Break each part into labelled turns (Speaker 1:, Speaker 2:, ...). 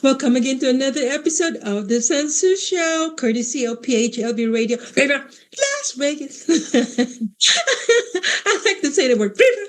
Speaker 1: Welcome again to another episode of the Sansu Show, courtesy of PHLB Radio. Viva Las Vegas. I like to say the word Viva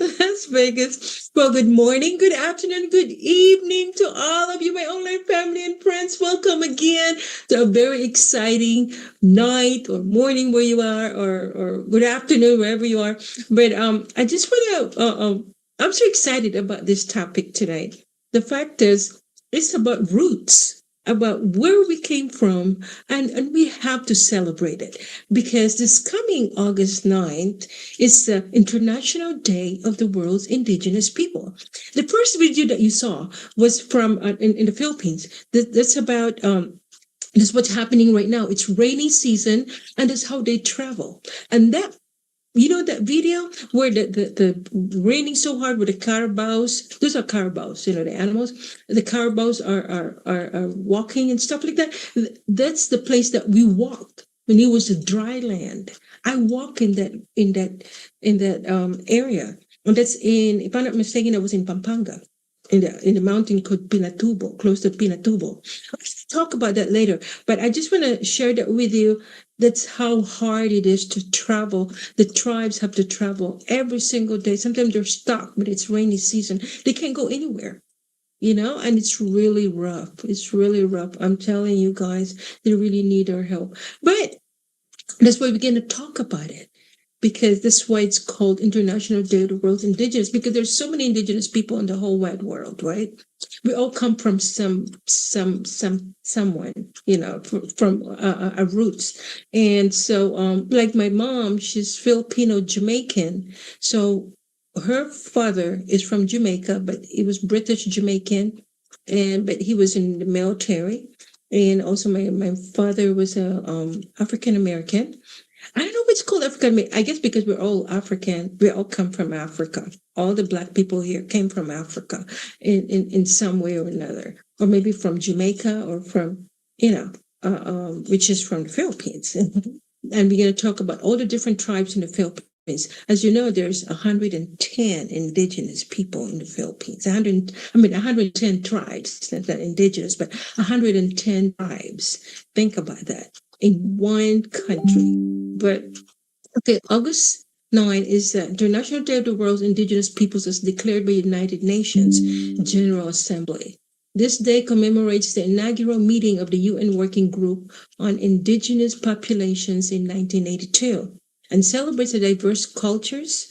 Speaker 1: Las Vegas. Well, good morning, good afternoon, good evening to all of you, my online family and friends. Welcome again to a very exciting night or morning where you are, or good afternoon wherever you are. But I just want to. I'm so excited about this topic tonight. The fact is, it's about roots, about where we came from, and we have to celebrate it because this coming August 9th is the International Day of the World's Indigenous People. The first video that you saw was from in the Philippines. That's about this is what's happening right now. It's rainy season, and that's how they travel. And that that video where the raining so hard with the carabaos, those are carabaos, the animals, the carabaos are walking and stuff like that. That's the place that we walked when it was a dry land. I walk in that area, and that's if I'm not mistaken, it was in Pampanga, in the mountain called Pinatubo, close to Pinatubo. I'll talk about that later, but I just want to share that with you. That's how hard it is to travel. The tribes have to travel every single day. Sometimes they're stuck, but it's rainy season. They can't go anywhere, and it's really rough. It's really rough. I'm telling you guys, they really need our help. But that's why we're going to talk about it, because that's why it's called International Day of the World's Indigenous, because there's so many indigenous people in the whole wide world, right? We all come from someone, from our roots. And so, like my mom, she's Filipino Jamaican. So her father is from Jamaica, but he was British Jamaican, but he was in the military. And also my father was a African American. I don't know if it's called African. I guess because we're all African, we all come from Africa. All the Black people here came from Africa in some way or another, or maybe from Jamaica or from, which is from the Philippines. And we're going to talk about all the different tribes in the Philippines. As you know, there's 110 indigenous people in the Philippines. 110 tribes, not indigenous, but 110 tribes. Think about that. In one country. But okay, August 9 is the International Day of the World's Indigenous Peoples as declared by United Nations General Assembly. This day commemorates the inaugural meeting of the UN Working Group on Indigenous Populations in 1982 and celebrates the diverse cultures,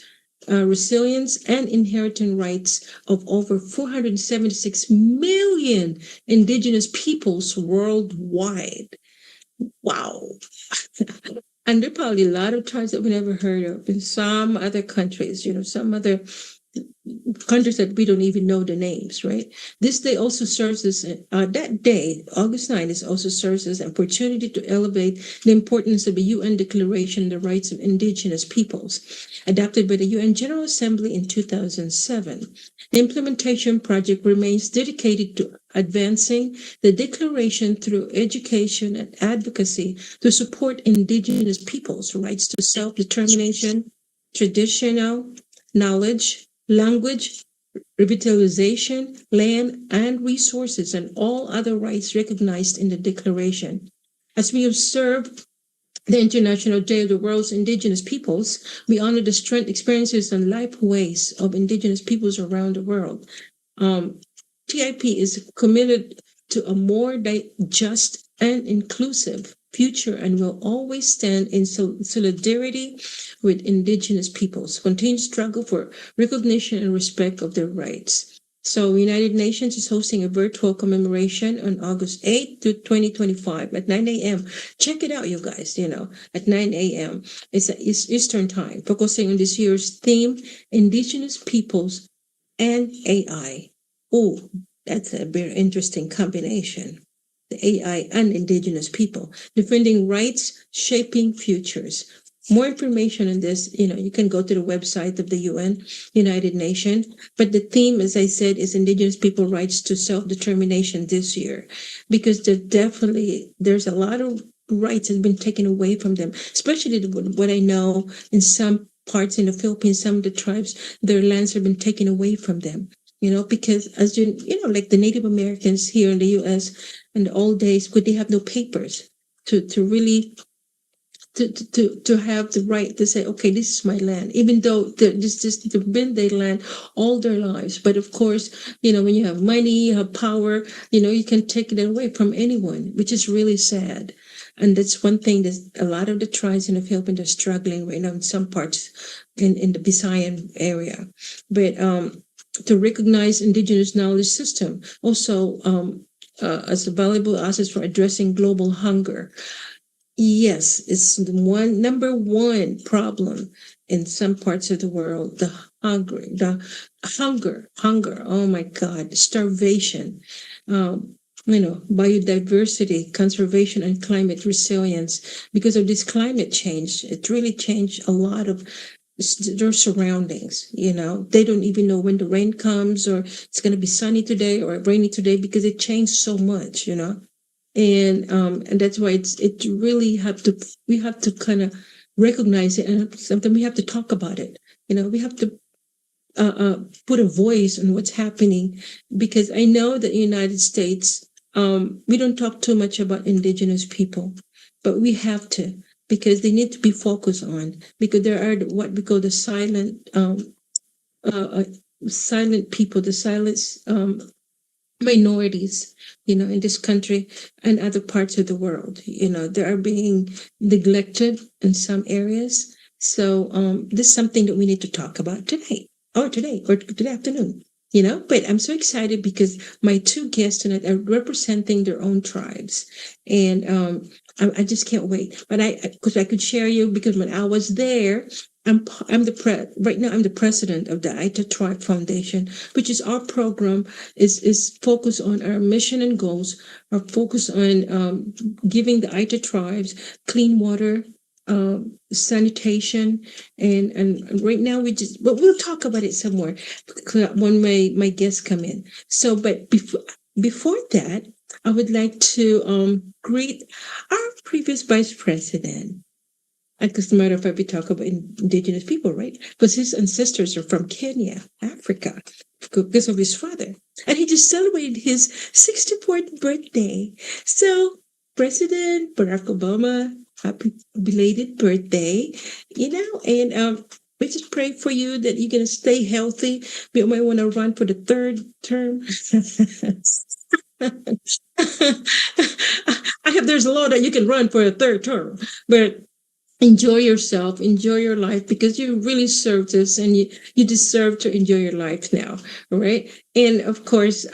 Speaker 1: resilience, and inherent rights of over 476 million indigenous peoples worldwide. Wow. And there are probably a lot of tribes that we never heard of in some other countries, some other countries that we don't even know the names, right? This day also serves as, that day, August 9th, is also serves as an opportunity to elevate the importance of the UN Declaration on the Rights of Indigenous Peoples, adopted by the UN General Assembly in 2007. The implementation project remains dedicated to advancing the declaration through education and advocacy to support indigenous peoples' rights to self-determination, traditional knowledge, language, revitalization, land, and resources, and all other rights recognized in the declaration. As we observe the International Day of the World's Indigenous Peoples, we honor the strength, experiences, and life ways of indigenous peoples around the world. TIP is committed to a more just and inclusive future and will always stand in solidarity with indigenous peoples, continued struggle for recognition and respect of their rights. So United Nations is hosting a virtual commemoration on August 8th to 2025 at 9 a.m. Check it out, you guys, at 9 a.m. It's Eastern time, focusing on this year's theme, Indigenous Peoples and AI. Oh, that's a very interesting combination. The AI and indigenous people, defending rights, shaping futures. More information on this, you can go to the website of the UN, United Nations. But the theme, as I said, is indigenous people rights to self-determination this year, because there's a lot of rights that have been taken away from them, especially what I know in some parts in the Philippines, some of the tribes, their lands have been taken away from them. because as like the Native Americans here in the U.S. in the old days, could they have no papers to really to have the right to say, okay, this is my land, even though they've been their land all their lives. But of course, when you have money, you have power, you can take it away from anyone, which is really sad. And that's one thing that a lot of the tribes in the Philippines are struggling right now in some parts in the Visayan area. But to recognize indigenous knowledge system also as a valuable asset for addressing global hunger. Yes, it's the number one problem in some parts of the world. The hunger. Oh my God, starvation. Biodiversity, conservation, and climate resilience. Because of this climate change, it really changed a lot of their surroundings. They don't even know when the rain comes, or it's going to be sunny today or rainy today, because it changed so much. And that's why it really we have to kind of recognize it, and sometimes we have to talk about it. We have to put a voice on what's happening, because I know that in the United States, we don't talk too much about indigenous people, but we have to, because they need to be focused on, because there are what we call the uh, silent people, the silent minorities, in this country and other parts of the world. They are being neglected in some areas. So this is something that we need to talk about today, or today afternoon. But I'm so excited because my two guests tonight are representing their own tribes, and I just can't wait. But because I could share you, because when I was there, I'm right now I'm the president of the Aeta Tribe Foundation, which is our program is focused on our mission and goals, are focused on giving the Aeta tribes clean water, sanitation, and right now but we'll talk about it some more when my guests come in. So, but before that, I would like to greet our previous vice president. As a matter of fact, we talk about indigenous people, right? Because his ancestors are from Kenya, Africa, because of his father. And he just celebrated his 64th birthday. So, President Barack Obama, happy belated birthday, and we just pray for you that you're going to stay healthy. We might want to run for the third term. There's a law that you can run for a third term, but enjoy yourself, enjoy your life, because you really served us, and you deserve to enjoy your life now. All right. And of course,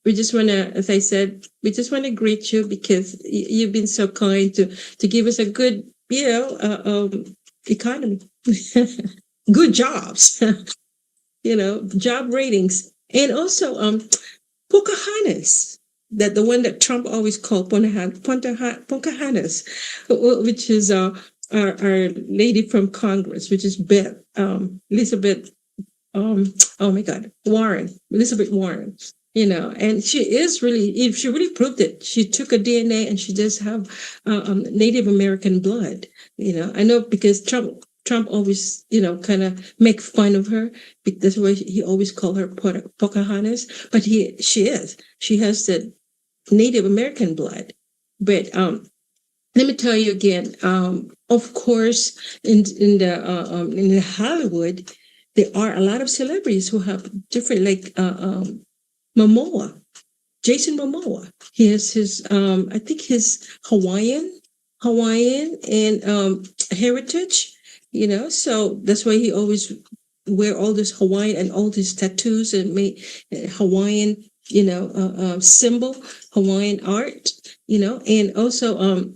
Speaker 1: we just want to, as I said, we just want to greet you, because you've been so kind to give us a good, economy, good jobs, job ratings. And also, Pocahontas, that the one that Trump always called Pocahontas, which is our lady from Congress, which is Elizabeth, oh my God, Elizabeth Warren. And she is really, she really proved it. She took a DNA, and she does have Native American blood. I know, because Trump always, kind of make fun of her. That's why he always called her Pocahontas. But she has the Native American blood. But let me tell you again. Of course, in the Hollywood, there are a lot of celebrities who have different, like Momoa, Jason Momoa. He has his, I think his Hawaiian and heritage. So that's why he always wear all this Hawaiian and all these tattoos and make Hawaiian, symbol, Hawaiian art. And also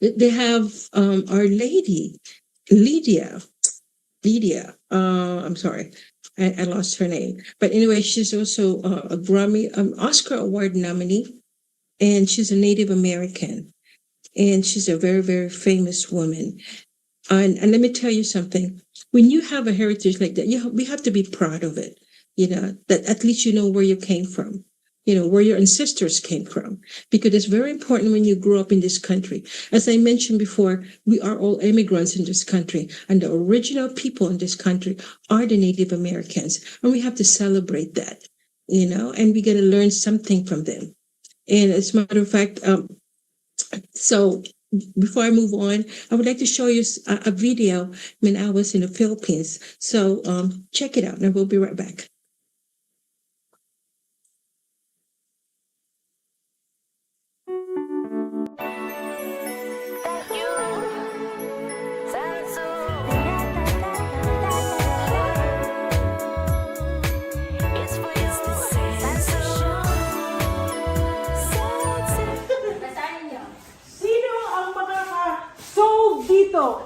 Speaker 1: they have Our Lady, Lydia. I'm sorry, I lost her name. But anyway, she's also a Grammy, Oscar Award nominee, and she's a Native American, and she's a very, very famous woman. And let me tell you something. When you have a heritage like that, we have to be proud of it. That at least you know where you came from. where your ancestors came from, because it's very important when you grow up in this country. As I mentioned before, we are all immigrants in this country, and the original people in this country are the Native Americans, and we have to celebrate that, and we got to learn something from them. And as a matter of fact, so before I move on, I would like to show you a video when I was in the Philippines. So check it out, and we'll be right back.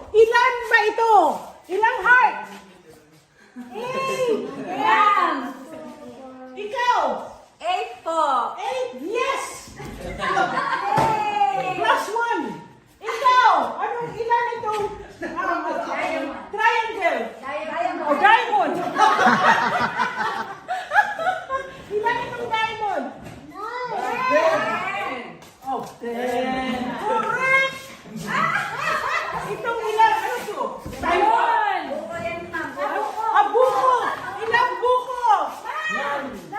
Speaker 2: Ilan ba ito? Ilang heart? Ilan? Ikaw?
Speaker 3: 8 po.
Speaker 2: 8? Yes! Plus 1. Ikaw? Anong ilan itong triangle? O diamond? Ilan itong diamond? 10. Oh, 10. Correct! Itong ilan, ano to? Diamond! Buko! Ilang buko? 9!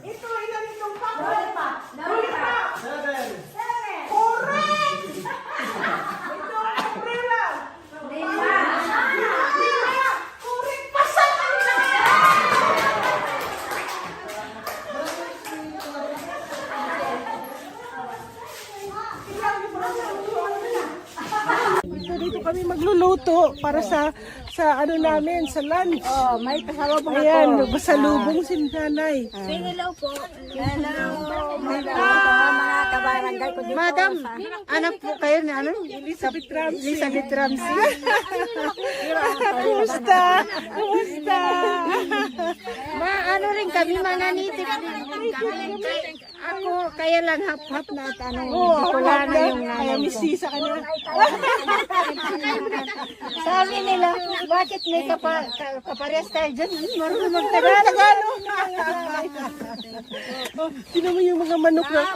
Speaker 2: Ito, ilan itong pako? Lollipop! 7! Correct! Itong umbrella? 5! Correct! Pasan ang dito kami magluluto para sa ano namin, sa lunch.
Speaker 3: Oh, may pasalubong ako.
Speaker 2: Ayan, pasalubong si nanay.
Speaker 3: Hello po. Hello. Mga kabarangay ko dito.
Speaker 2: Madam, anak po kayo ni ano? Elizabeth Ramsey. Elizabeth Ramsey. Kumusta? Kumusta?
Speaker 3: Ano rin kami, mga native. Ako, kaya lang hap-hap na
Speaker 2: Wala na yung nanay ko. Kaya mistisa ka na.
Speaker 3: Sabi nila, bakit may kapares tayo dyan? Marunong magtagalog.
Speaker 2: Sino mo yung mga manok na?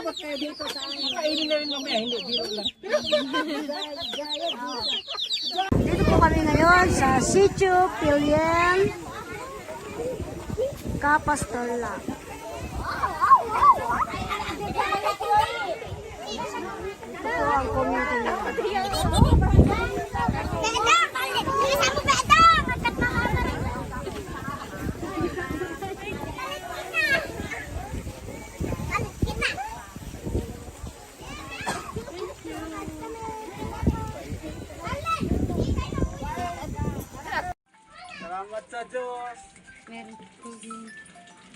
Speaker 3: Kainin na rin mamaya, hindi, biro lang. Dito po kami ngayon sa Sitio Pilien Capastola. Ito po ang community nila.
Speaker 4: Salamat sa Diyos.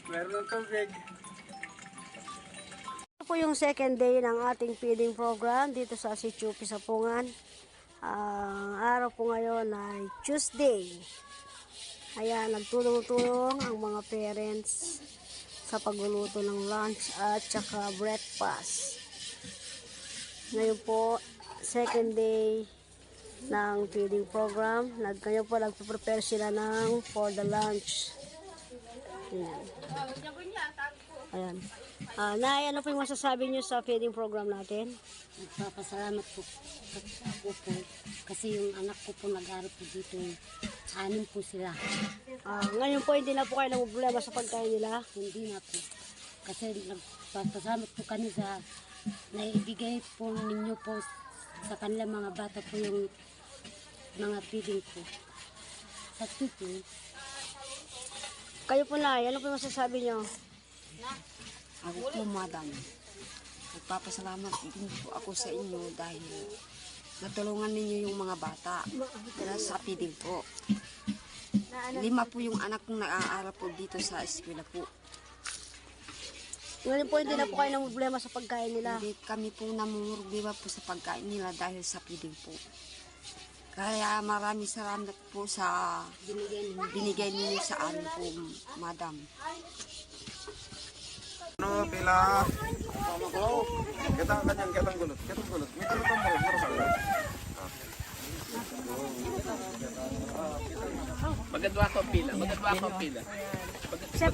Speaker 4: Meron ng tubig.
Speaker 3: Ito po yung second day ng ating feeding program dito sa Sitio Pisapungan. Ang araw po ngayon ay Tuesday. Ayan, nagtulong-tulong ang mga parents sa pagluluto ng lunch at saka breakfast. Ngayon po, second day ng feeding program. Ngayon po, nagpe-prepare sila for the lunch. Ayan. Ayan. Nay, ano po yung masasabi nyo sa feeding program natin?
Speaker 5: Nagpapasalamat po ako po kasi yung anak ko po nag-aaral po dito. 6 po sila.
Speaker 3: Ngayon po, hindi na po kayo ng problema sa pagkain nila?
Speaker 5: Hindi na po. Kasi nagpapasalamat po kami sa naibigay po ninyo po sa kanila mga bata po yung mga feeding po. Sa po.
Speaker 3: Kayo po na, ano po yung masasabi nyo?
Speaker 6: Ako po, madam. Nagpapasalamat din po ako sa inyo dahil natulungan ninyo yung mga bata dahil sa feeding po. 5 po yung anak kong nag-aaral po dito sa eskwela po.
Speaker 3: Ngayon po, hindi na po kayo ng problema sa pagkain nila?
Speaker 6: Hindi kami po namumurbiwa po sa pagkain nila dahil sa feeding po. Kaya maraming salamat po sa binigay ninyo sa amin po, madam.
Speaker 4: Ano, pila? Kitang kanyang, kitang gulot. Kitang gulot. May gulot ang murot sa gulot.
Speaker 7: Magadwa ko pila. Ikaw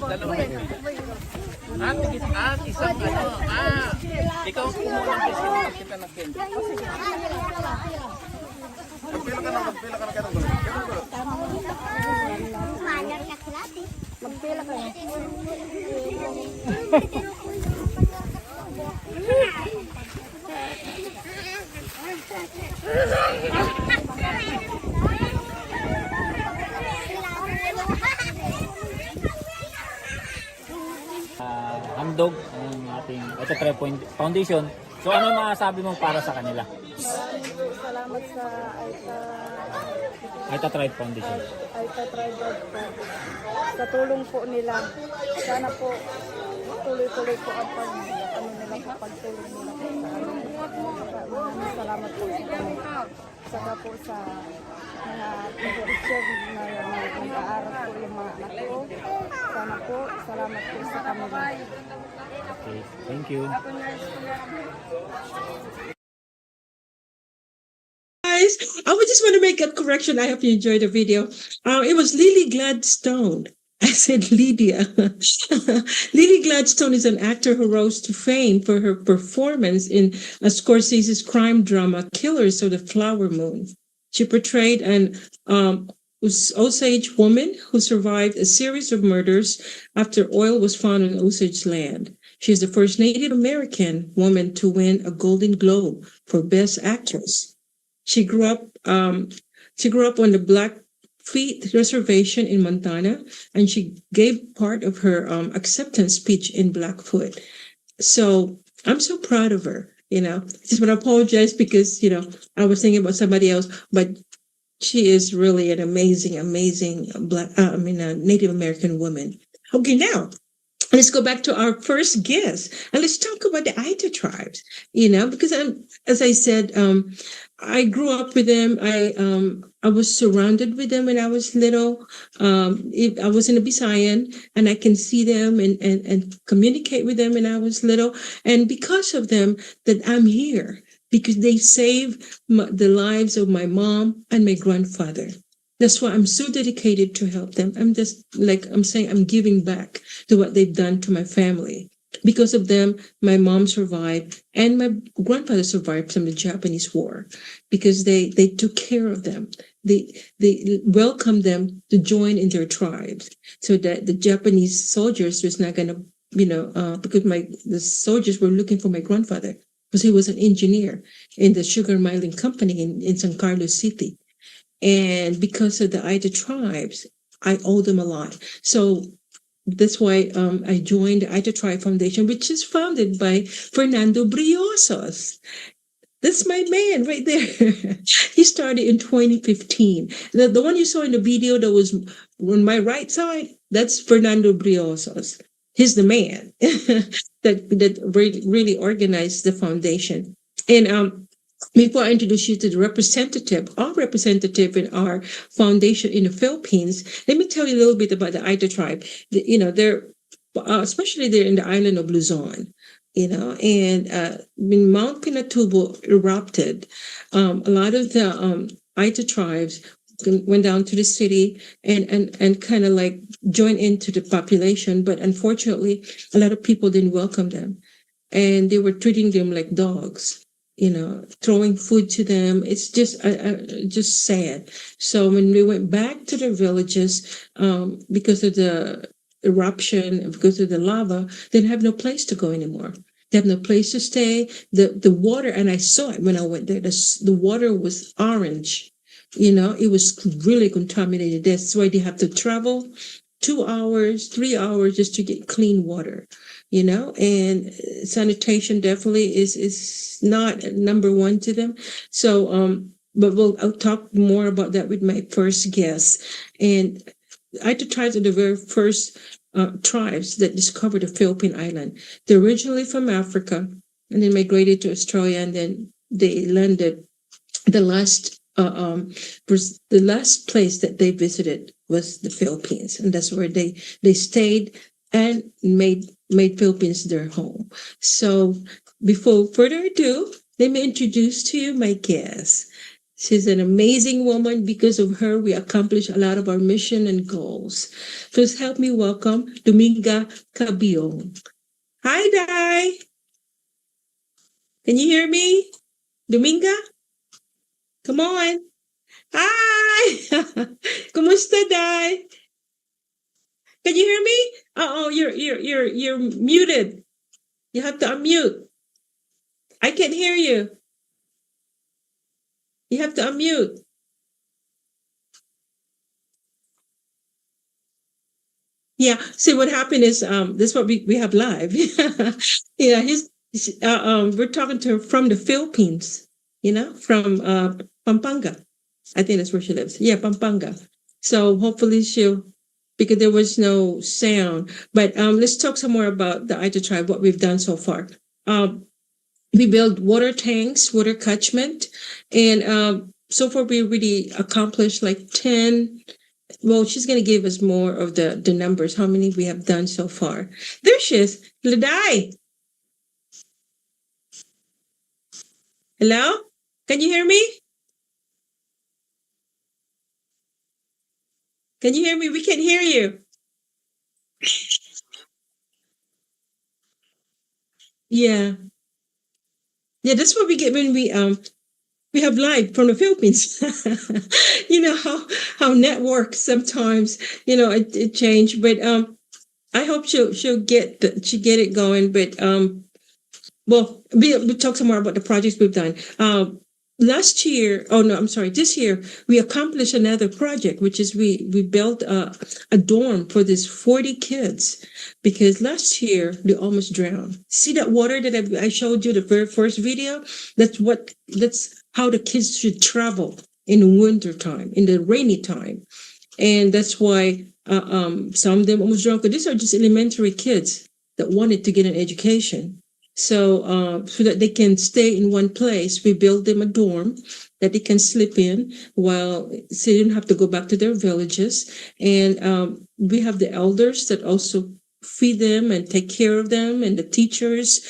Speaker 7: ang kumuha ng president kita na Ken.
Speaker 4: Magpila ka na kitang gulot. Kitang gulot.
Speaker 3: Magpila ka.
Speaker 7: Handog ng ating Aeta Foundation. So ano masasabi mo para sa kanila?
Speaker 2: Salamat sa
Speaker 7: Aeta Tribe Foundation.
Speaker 2: Aeta Tribe po. Sa tulong po nila. Sana po tuloy-tuloy po ang pagtulong nila po sa amin. Maraming salamat po sa kami. Saka po sa mga teacher na nag-aaral po yung mga anak ko. Sana po, salamat po sa kanila.
Speaker 7: Okay, thank you.
Speaker 1: Guys, I would just want to make a correction. I hope you enjoyed the video. It was Lily Gladstone. I said Lydia. Lily Gladstone is an actor who rose to fame for her performance in Scorsese's crime drama Killers of the Flower Moon. She portrayed an Osage woman who survived a series of murders after oil was found on Osage land. She is the first Native American woman to win a Golden Globe for Best Actress. She grew up on the Blackfeet Reservation in Montana, and she gave part of her acceptance speech in Blackfoot. So I'm so proud of her. Just want to apologize because I was thinking about somebody else, but she is really an amazing Native American woman. Okay, now let's go back to our first guest and let's talk about the Aeta tribes. Because as I said, I grew up with them. I was surrounded with them when I was little. I was in a Bisayan, and I can see them and communicate with them when I was little. And because of them, that I'm here, because they saved the lives of my mom and my grandfather. That's why I'm so dedicated to help them. I'm just I'm saying, I'm giving back to what they've done to my family. Because of them, my mom survived and my grandfather survived from the Japanese War, because they took care of them. They welcomed them to join in their tribes, so that the Japanese soldiers was not going to, because the soldiers were looking for my grandfather, because he was an engineer in the sugar mining company in San Carlos City. And because of the Aeta tribes, I owe them a lot. So that's why I joined the Aeta Tribe Foundation, which is founded by Fernando Briosos. That's my man right there. He started in 2015. The one you saw in the video that was on my right side, that's Fernando Briosos. He's the man that really organized the foundation. And before I introduce you to our representative in our foundation in the Philippines, let me tell you a little bit about the Aeta tribe. They're especially they're in the island of Luzon. And when Mount Pinatubo erupted, a lot of the Aeta tribes went down to the city and kind of joined into the population. But unfortunately, a lot of people didn't welcome them, and they were treating them like dogs. Throwing food to them. It's just sad. So when we went back to the villages, because of the eruption and because of the lava, they didn't have no place to go anymore. They have no place to stay. The water, and I saw it when I went there, the water was orange. It was really contaminated. That's why they have to travel 2 hours, 3 hours just to get clean water. And sanitation definitely is not number one to them. So, but I'll talk more about that with my first guest. And Aeta tribes are the very first tribes that discovered the Philippine island. They're originally from Africa and then migrated to Australia, and then they landed. The last place that they visited was the Philippines, and that's where they stayed and made Philippines their home. So before further ado, let me introduce to you my guest. She's an amazing woman. Because of her, we accomplish a lot of our mission and goals. Please help me welcome Dominga Cabion. Hi, Dai. Can you hear me? Dominga? Come on. Hi. Kumusta, Dai? Can you hear me? Oh, you're muted. You have to unmute. I can't hear you. You have to unmute. Yeah. See, what happened is this is what we have live. Yeah, we're talking to her from the Philippines, from Pampanga. I think that's where she lives. Yeah, Pampanga. So hopefully because there was no sound. But let's talk some more about the Aeta tribe, what we've done so far. We build water tanks, water catchment, and so far we really accomplished like 10. Well, she's going to give us more of the numbers, how many we have done so far. There she is. Ladai. Hello? Can you hear me? Can you hear me? We can hear you. Yeah. Yeah, that's what we get when we have live from the Philippines. You know how networks sometimes, it changed, but I hope she'll get it going. But well, we'll talk some more about the projects we've done. This year we accomplished another project, which is we built a dorm for these 40 kids, because last year they almost drowned. See that water that I showed you the very first video? That's how the kids should travel in the winter time, in the rainy time, and that's why some of them almost drowned. Because these are just elementary kids that wanted to get an education. So that they can stay in one place, we built them a dorm that they can sleep in so they don't have to go back to their villages. And we have the elders that also feed them and take care of them, and the teachers,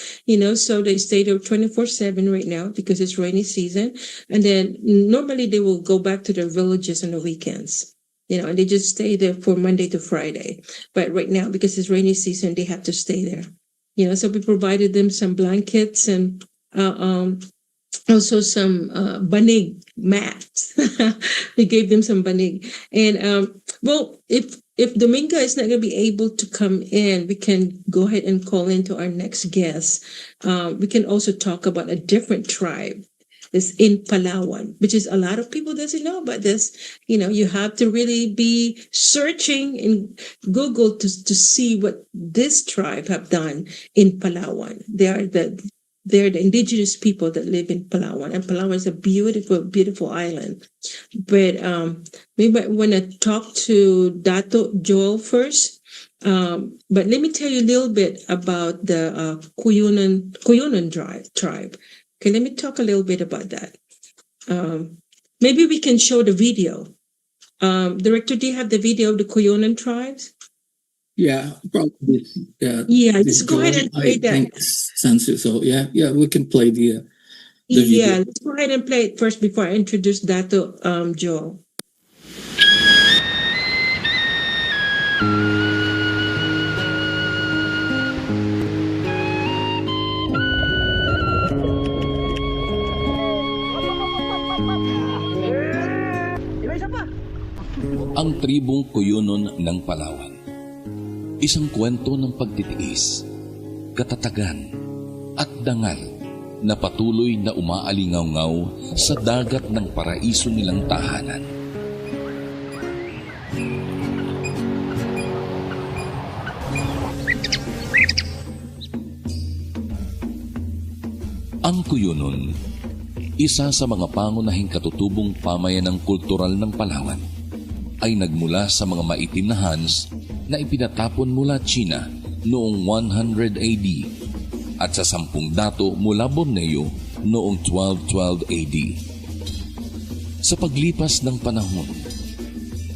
Speaker 1: so they stay there 24/7 right now because it's rainy season. And then normally they will go back to their villages on the weekends, and they just stay there for Monday to Friday. But right now, because it's rainy season, they have to stay there. So we provided them some blankets and also some banig mats. We gave them some banig. And well, if Dominga is not going to be able to come in, we can go ahead and call into our next guest. We can also talk about a different tribe. Is in Palawan, which is a lot of people doesn't know about this. You have to really be searching in Google to see what this tribe have done in Palawan. They're the indigenous people that live in Palawan, and Palawan is a beautiful, beautiful island. But we might want to talk to Dato Joel first. But let me tell you a little bit about the Cuyonon tribe. Okay, let me talk a little bit about that. Maybe we can show the video. Director, do you have the video of the Cuyonon tribes?
Speaker 8: Yeah, probably.
Speaker 1: Yeah, let's go ahead and play that.
Speaker 8: Thanks, Sansu. So yeah, we can play the video.
Speaker 1: Yeah, let's go ahead and play it first before I introduce that to Joe.
Speaker 9: Ang tribong Cuyonon ng Palawan. Isang kwento ng pagtitiis, katatagan, at dangal na patuloy na umaalingaw-ngaw sa dagat ng paraiso nilang tahanan. Ang Cuyonon, isa sa mga pangunahing katutubong pamayanang kultural ng Palawan, ay nagmula sa mga maitim na Hans na ipinatapon mula China noong 100 AD at sa 10 dato mula Borneo noong 1212 AD. Sa paglipas ng panahon,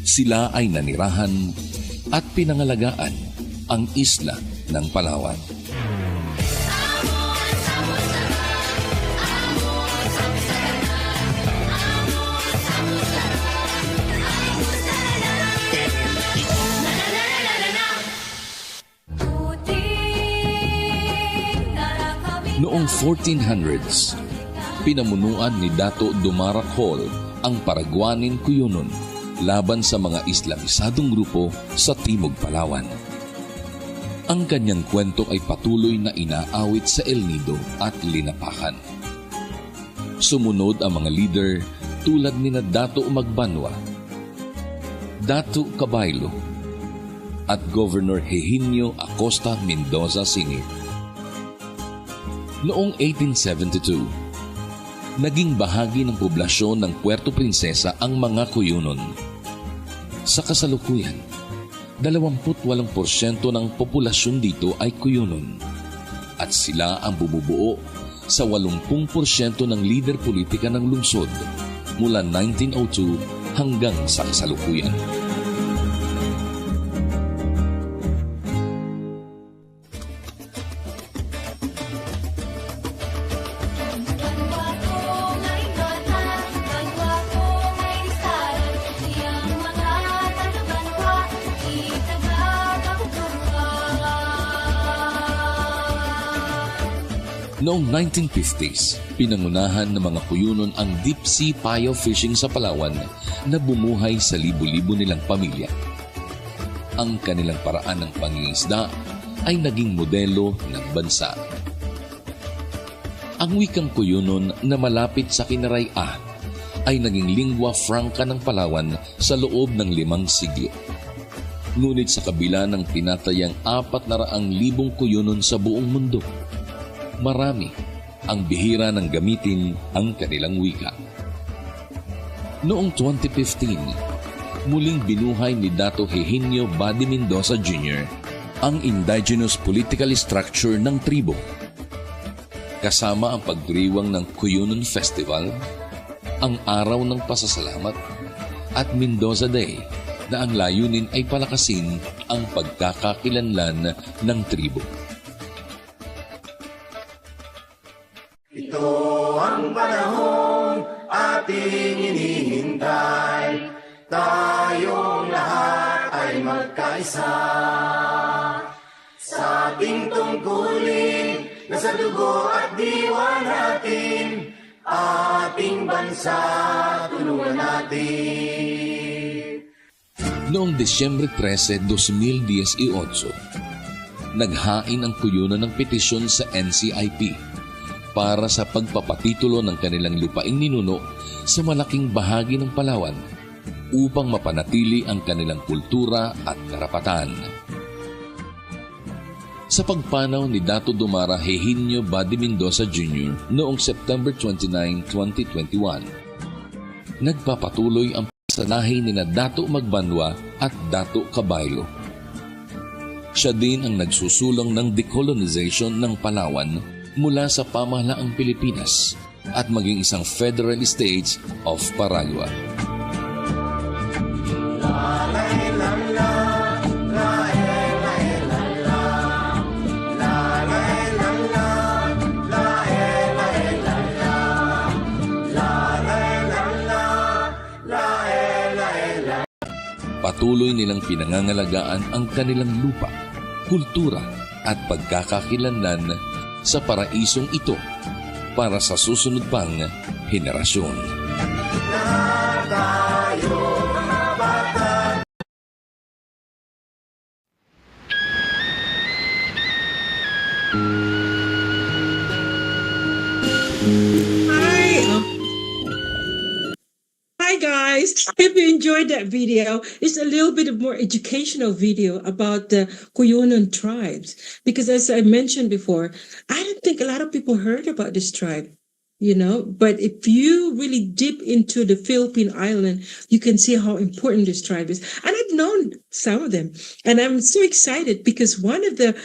Speaker 9: sila ay nanirahan at pinangalagaan ang isla ng Palawan. Noong 1400s, pinamunuan ni Dato Dumarak Hall ang Paraguanin Cuyonon laban sa mga Islamisadong grupo sa Timog Palawan. Ang kanyang kwento ay patuloy na inaawit sa El Nido at Linapakan. Sumunod ang mga leader tulad ni Dato Magbanwa, Dato Cabaylo, at Governor Higinio Acosta Mendoza Sr. Noong 1872, naging bahagi ng poblasyon ng Puerto Princesa ang mga Cuyonon. Sa kasalukuyan, 28% ng populasyon dito ay Cuyonon at sila ang bumubuo sa 80% ng lider politika ng lungsod mula 1902 hanggang sa kasalukuyan. Noong 1950s, pinangunahan ng mga Cuyonon ang deep sea payo fishing sa Palawan na bumuhay sa libo-libo nilang pamilya. Ang kanilang paraan ng pangingisda ay naging modelo ng bansa. Ang wikang Cuyonon na malapit sa kinaraya ay naging lingua franca ng Palawan sa loob ng 5 siglo. Ngunit sa kabila ng tinatayang 400,000 Cuyonon sa buong mundo, marami ang bihira ng gamitin ang kanilang wika. Noong 2015, muling binuhay ni Dato Higinio Badi Mendoza Jr. ang indigenous political structure ng tribo. Kasama ang pagdiriwang ng Cuyonon Festival, ang Araw ng Pasasalamat, at Mendoza Day na ang layunin ay palakasin ang pagkakakilanlan ng tribo.
Speaker 4: Ito ang panahon ating inihintay, tayong lahat ay magkaisa. Sa ating tungkulin, nasa dugo at diwa natin, ating bansa tulungan natin.
Speaker 9: Noong Disyembre 13, 2018, naghain ang Cuyonon ng petisyon sa NCIP para sa pagpapatitulo ng kanilang lupaing ninuno sa malaking bahagi ng Palawan upang mapanatili ang kanilang kultura at karapatan. Sa pagpanaw ni Dato Dumara Higinio Badi Mendoza Jr. noong September 29, 2021, nagpapatuloy ang pasanahi ni Dato Magbanwa at Dato Cabaylo. Siya din ang nagsusulong ng decolonization ng Palawan mula sa pamahalaang Pilipinas at maging isang federal state of Paraguay. Patuloy nilang pinangangalagaan ang kanilang lupa, kultura at pagkakakilanlan sa paraisong ito para sa susunod pang henerasyon.
Speaker 1: Hi guys, if you enjoyed that video, it's a little bit of more educational video about the Cuyonon tribes. Because as I mentioned before, I don't think a lot of people heard about this tribe, but if you really dip into the Philippine island, you can see how important this tribe is. And I've known some of them, and I'm so excited because one of the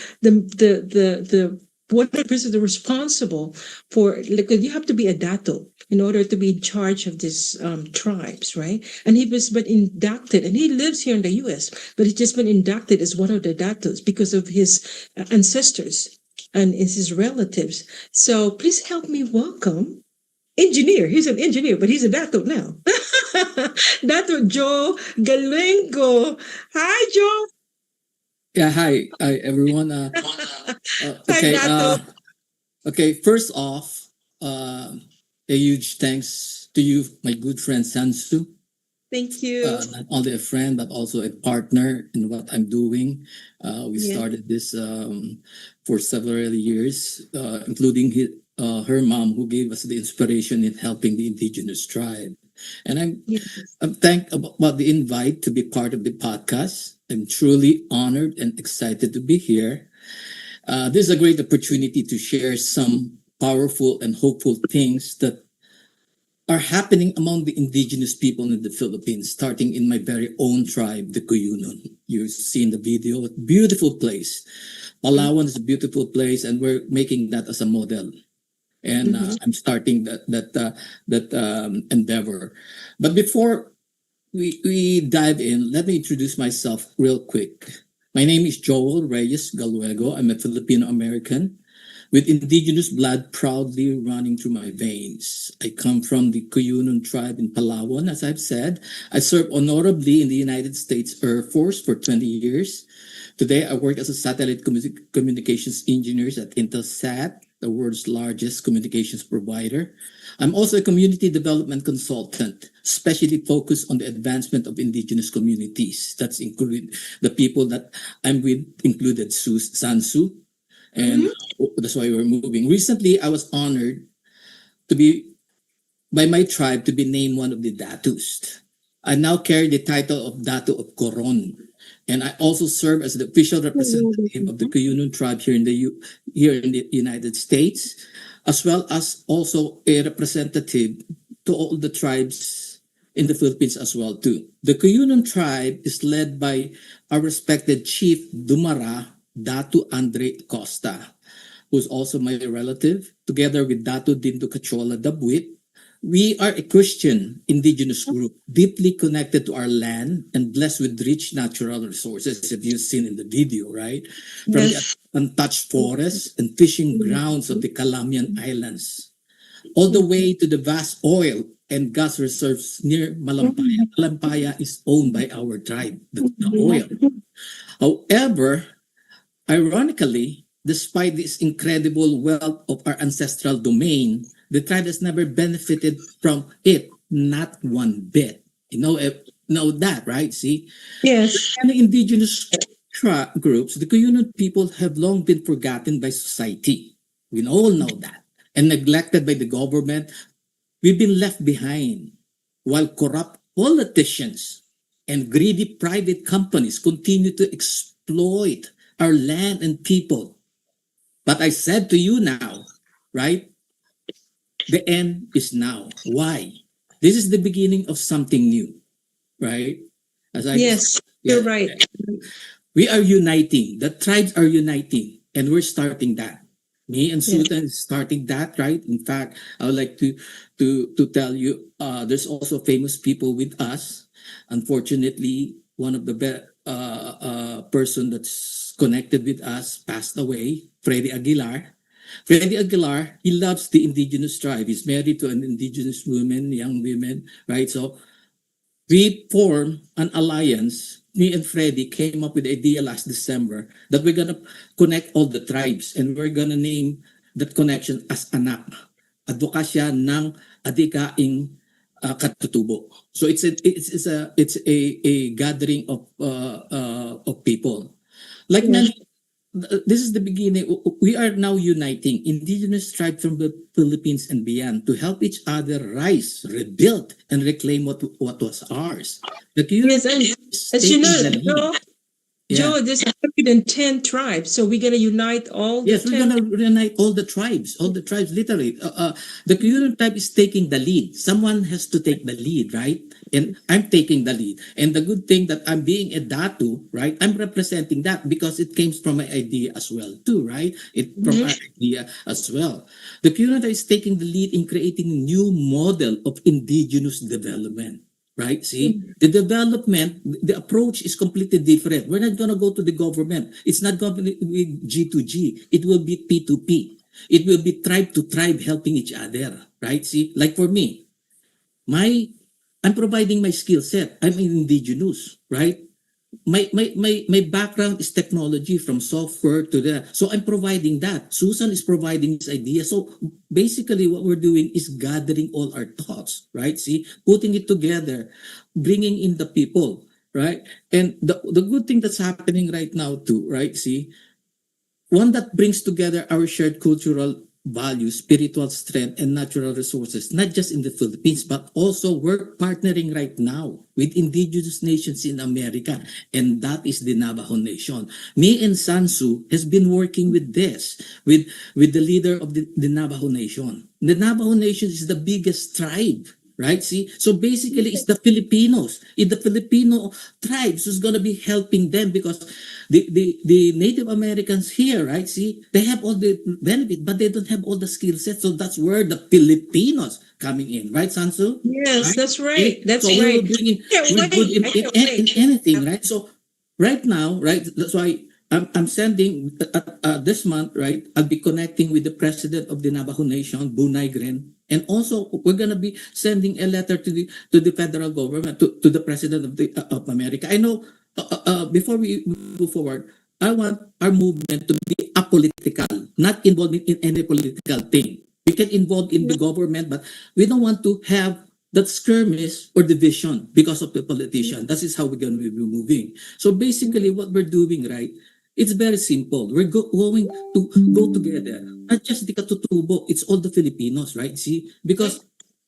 Speaker 1: one of the person responsible for, like, you have to be a dato in order to be in charge of these tribes, right? And he was but inducted, and he lives here in the U.S., but he's just been inducted as one of the datos because of his ancestors and his relatives. So please help me welcome engineer. He's an engineer, but he's a dato now. Dato Joe Galengo. Hi, Joe.
Speaker 8: Yeah, hi everyone.
Speaker 1: Hi,
Speaker 8: Okay,
Speaker 1: Dato.
Speaker 8: Okay, first off, a huge thanks to you, my good friend Sansu.
Speaker 1: Thank you.
Speaker 8: Not only a friend, but also a partner in what I'm doing. We
Speaker 1: Yeah.
Speaker 8: started this for several years, including her mom, who gave us the inspiration in helping the indigenous tribe. And I'm thanked about the invite to be part of the podcast. I'm truly honored and excited to be here. This is a great opportunity to share some powerful and hopeful things that are happening among the indigenous people in the Philippines, starting in my very own tribe, the Cuyonon. You've seen the video, beautiful place. Palawan is a beautiful place, and we're making that as a model. And I'm starting that endeavor. But before we dive in, let me introduce myself real quick. My name is Joel Reyes Galuego. I'm a Filipino American with indigenous blood proudly running through my veins. I come from the Cuyonon tribe in Palawan, as I've said. I served honorably in the United States Air Force for 20 years. Today, I work as a satellite communications engineer at Intelsat, the world's largest communications provider. I'm also a community development consultant, specially focused on the advancement of indigenous communities. That's included the people that I'm with, included Sansu, and that's why we're moving. Recently, I was honored to be by my tribe to be named one of the Datus. I now carry the title of Datu of Coron, and I also serve as the official representative of the Cuyonon tribe here in the United States, as well as also a representative to all the tribes in the Philippines as well too. The Cuyonon tribe is led by our respected chief Dumara Datu Andre Costa, who's also my relative, together with Datu Dindo Cachola Dabwit. We are a Christian indigenous group, deeply connected to our land and blessed with rich natural resources, as you've seen in the video, right? From the untouched forests and fishing grounds of the Calamian Islands, all the way to the vast oil and gas reserves near Malampaya. Malampaya is owned by our tribe, the oil. However, ironically, despite this incredible wealth of our ancestral domain, the tribe has never benefited from it, not one bit. Know that, right? See?
Speaker 1: Yes.
Speaker 8: And the indigenous groups, the Cuyonon people have long been forgotten by society. We all know that. And neglected by the government. We've been left behind while corrupt politicians and greedy private companies continue to exploit our land and people. But I said to you now, right? The end is now. Why? This is the beginning of something new, right?
Speaker 1: Yes, you're right.
Speaker 8: We are uniting. The tribes are uniting, and we're starting that. Me and Sultan is starting that, right? In fact, I would like to tell you, there's also famous people with us. Unfortunately, one of the person that's connected with us passed away, Freddy Aguilar. Freddy Aguilar, he loves the indigenous tribe. He's married to an indigenous woman, young women, right? So we formed an alliance. Me and Freddy came up with the idea last December that we're gonna connect all the tribes and we're gonna name that connection as anak. Advokasya ng adikaing katutubo. So it's a gathering of people. Like this is the beginning. We are now uniting indigenous tribes from the Philippines and beyond to help each other rise, rebuild, and reclaim what was ours. The
Speaker 1: Yes, and as you know, Joe, there's 110 tribes, so we're gonna unite all.
Speaker 8: Yes, we're gonna unite all the tribes, literally. The Cuyonon tribe is taking the lead. Someone has to take the lead, right? And I'm taking the lead. And the good thing that I'm being a Datu, right? I'm representing that because it came from my idea as well, too, right? From our idea as well. The Cuyonon tribe is taking the lead in creating a new model of indigenous development. Right? See, the development, the approach is completely different. We're not going to go to the government. It's not going to be G2G. It will be P2P. It will be tribe to tribe helping each other. Right? See, like for me, I'm providing my skill set. I'm indigenous, right? my background is technology from software to the, so I'm providing that. Susan is providing this idea. So basically what we're doing is gathering all our thoughts, right? See, putting it together, bringing in the people, right? And the good thing that's happening right now too, right? See, one that brings together our shared cultural values, spiritual strength, and natural resources, not just in the Philippines, but also we're partnering right now with indigenous nations in America, and that is the Navajo Nation. Me and Sansu has been working with this, with the leader of the Navajo Nation. The Navajo Nation is the biggest tribe, right? See, so basically it's the Filipinos, the Filipino tribes who's going to be helping them, because the Native Americans here, right? See, they have all the benefit, but they don't have all the skill sets. So that's where the Filipinos coming in, right, Sansu?
Speaker 1: Yes,
Speaker 8: Right?
Speaker 1: that's right. That's
Speaker 8: So
Speaker 1: right.
Speaker 8: we will bring in,
Speaker 1: Can't
Speaker 8: we're good
Speaker 1: wait. I can't wait.
Speaker 8: in anything, right? So right now, right, that's why I'm sending this month, right, I'll be connecting with the president of the Navajo Nation, Bunay Gren, and also we're gonna be sending a letter to the federal government, to the president of America. I know before we move forward, I want our movement to be apolitical, not involved in any political thing. We can involve in the government, but we don't want to have that skirmish or division because of the politician. That is how we're going to be moving. So basically, what we're doing, right? It's very simple. We're going to go together. Not just the Katutubo, it's all the Filipinos, right? See, because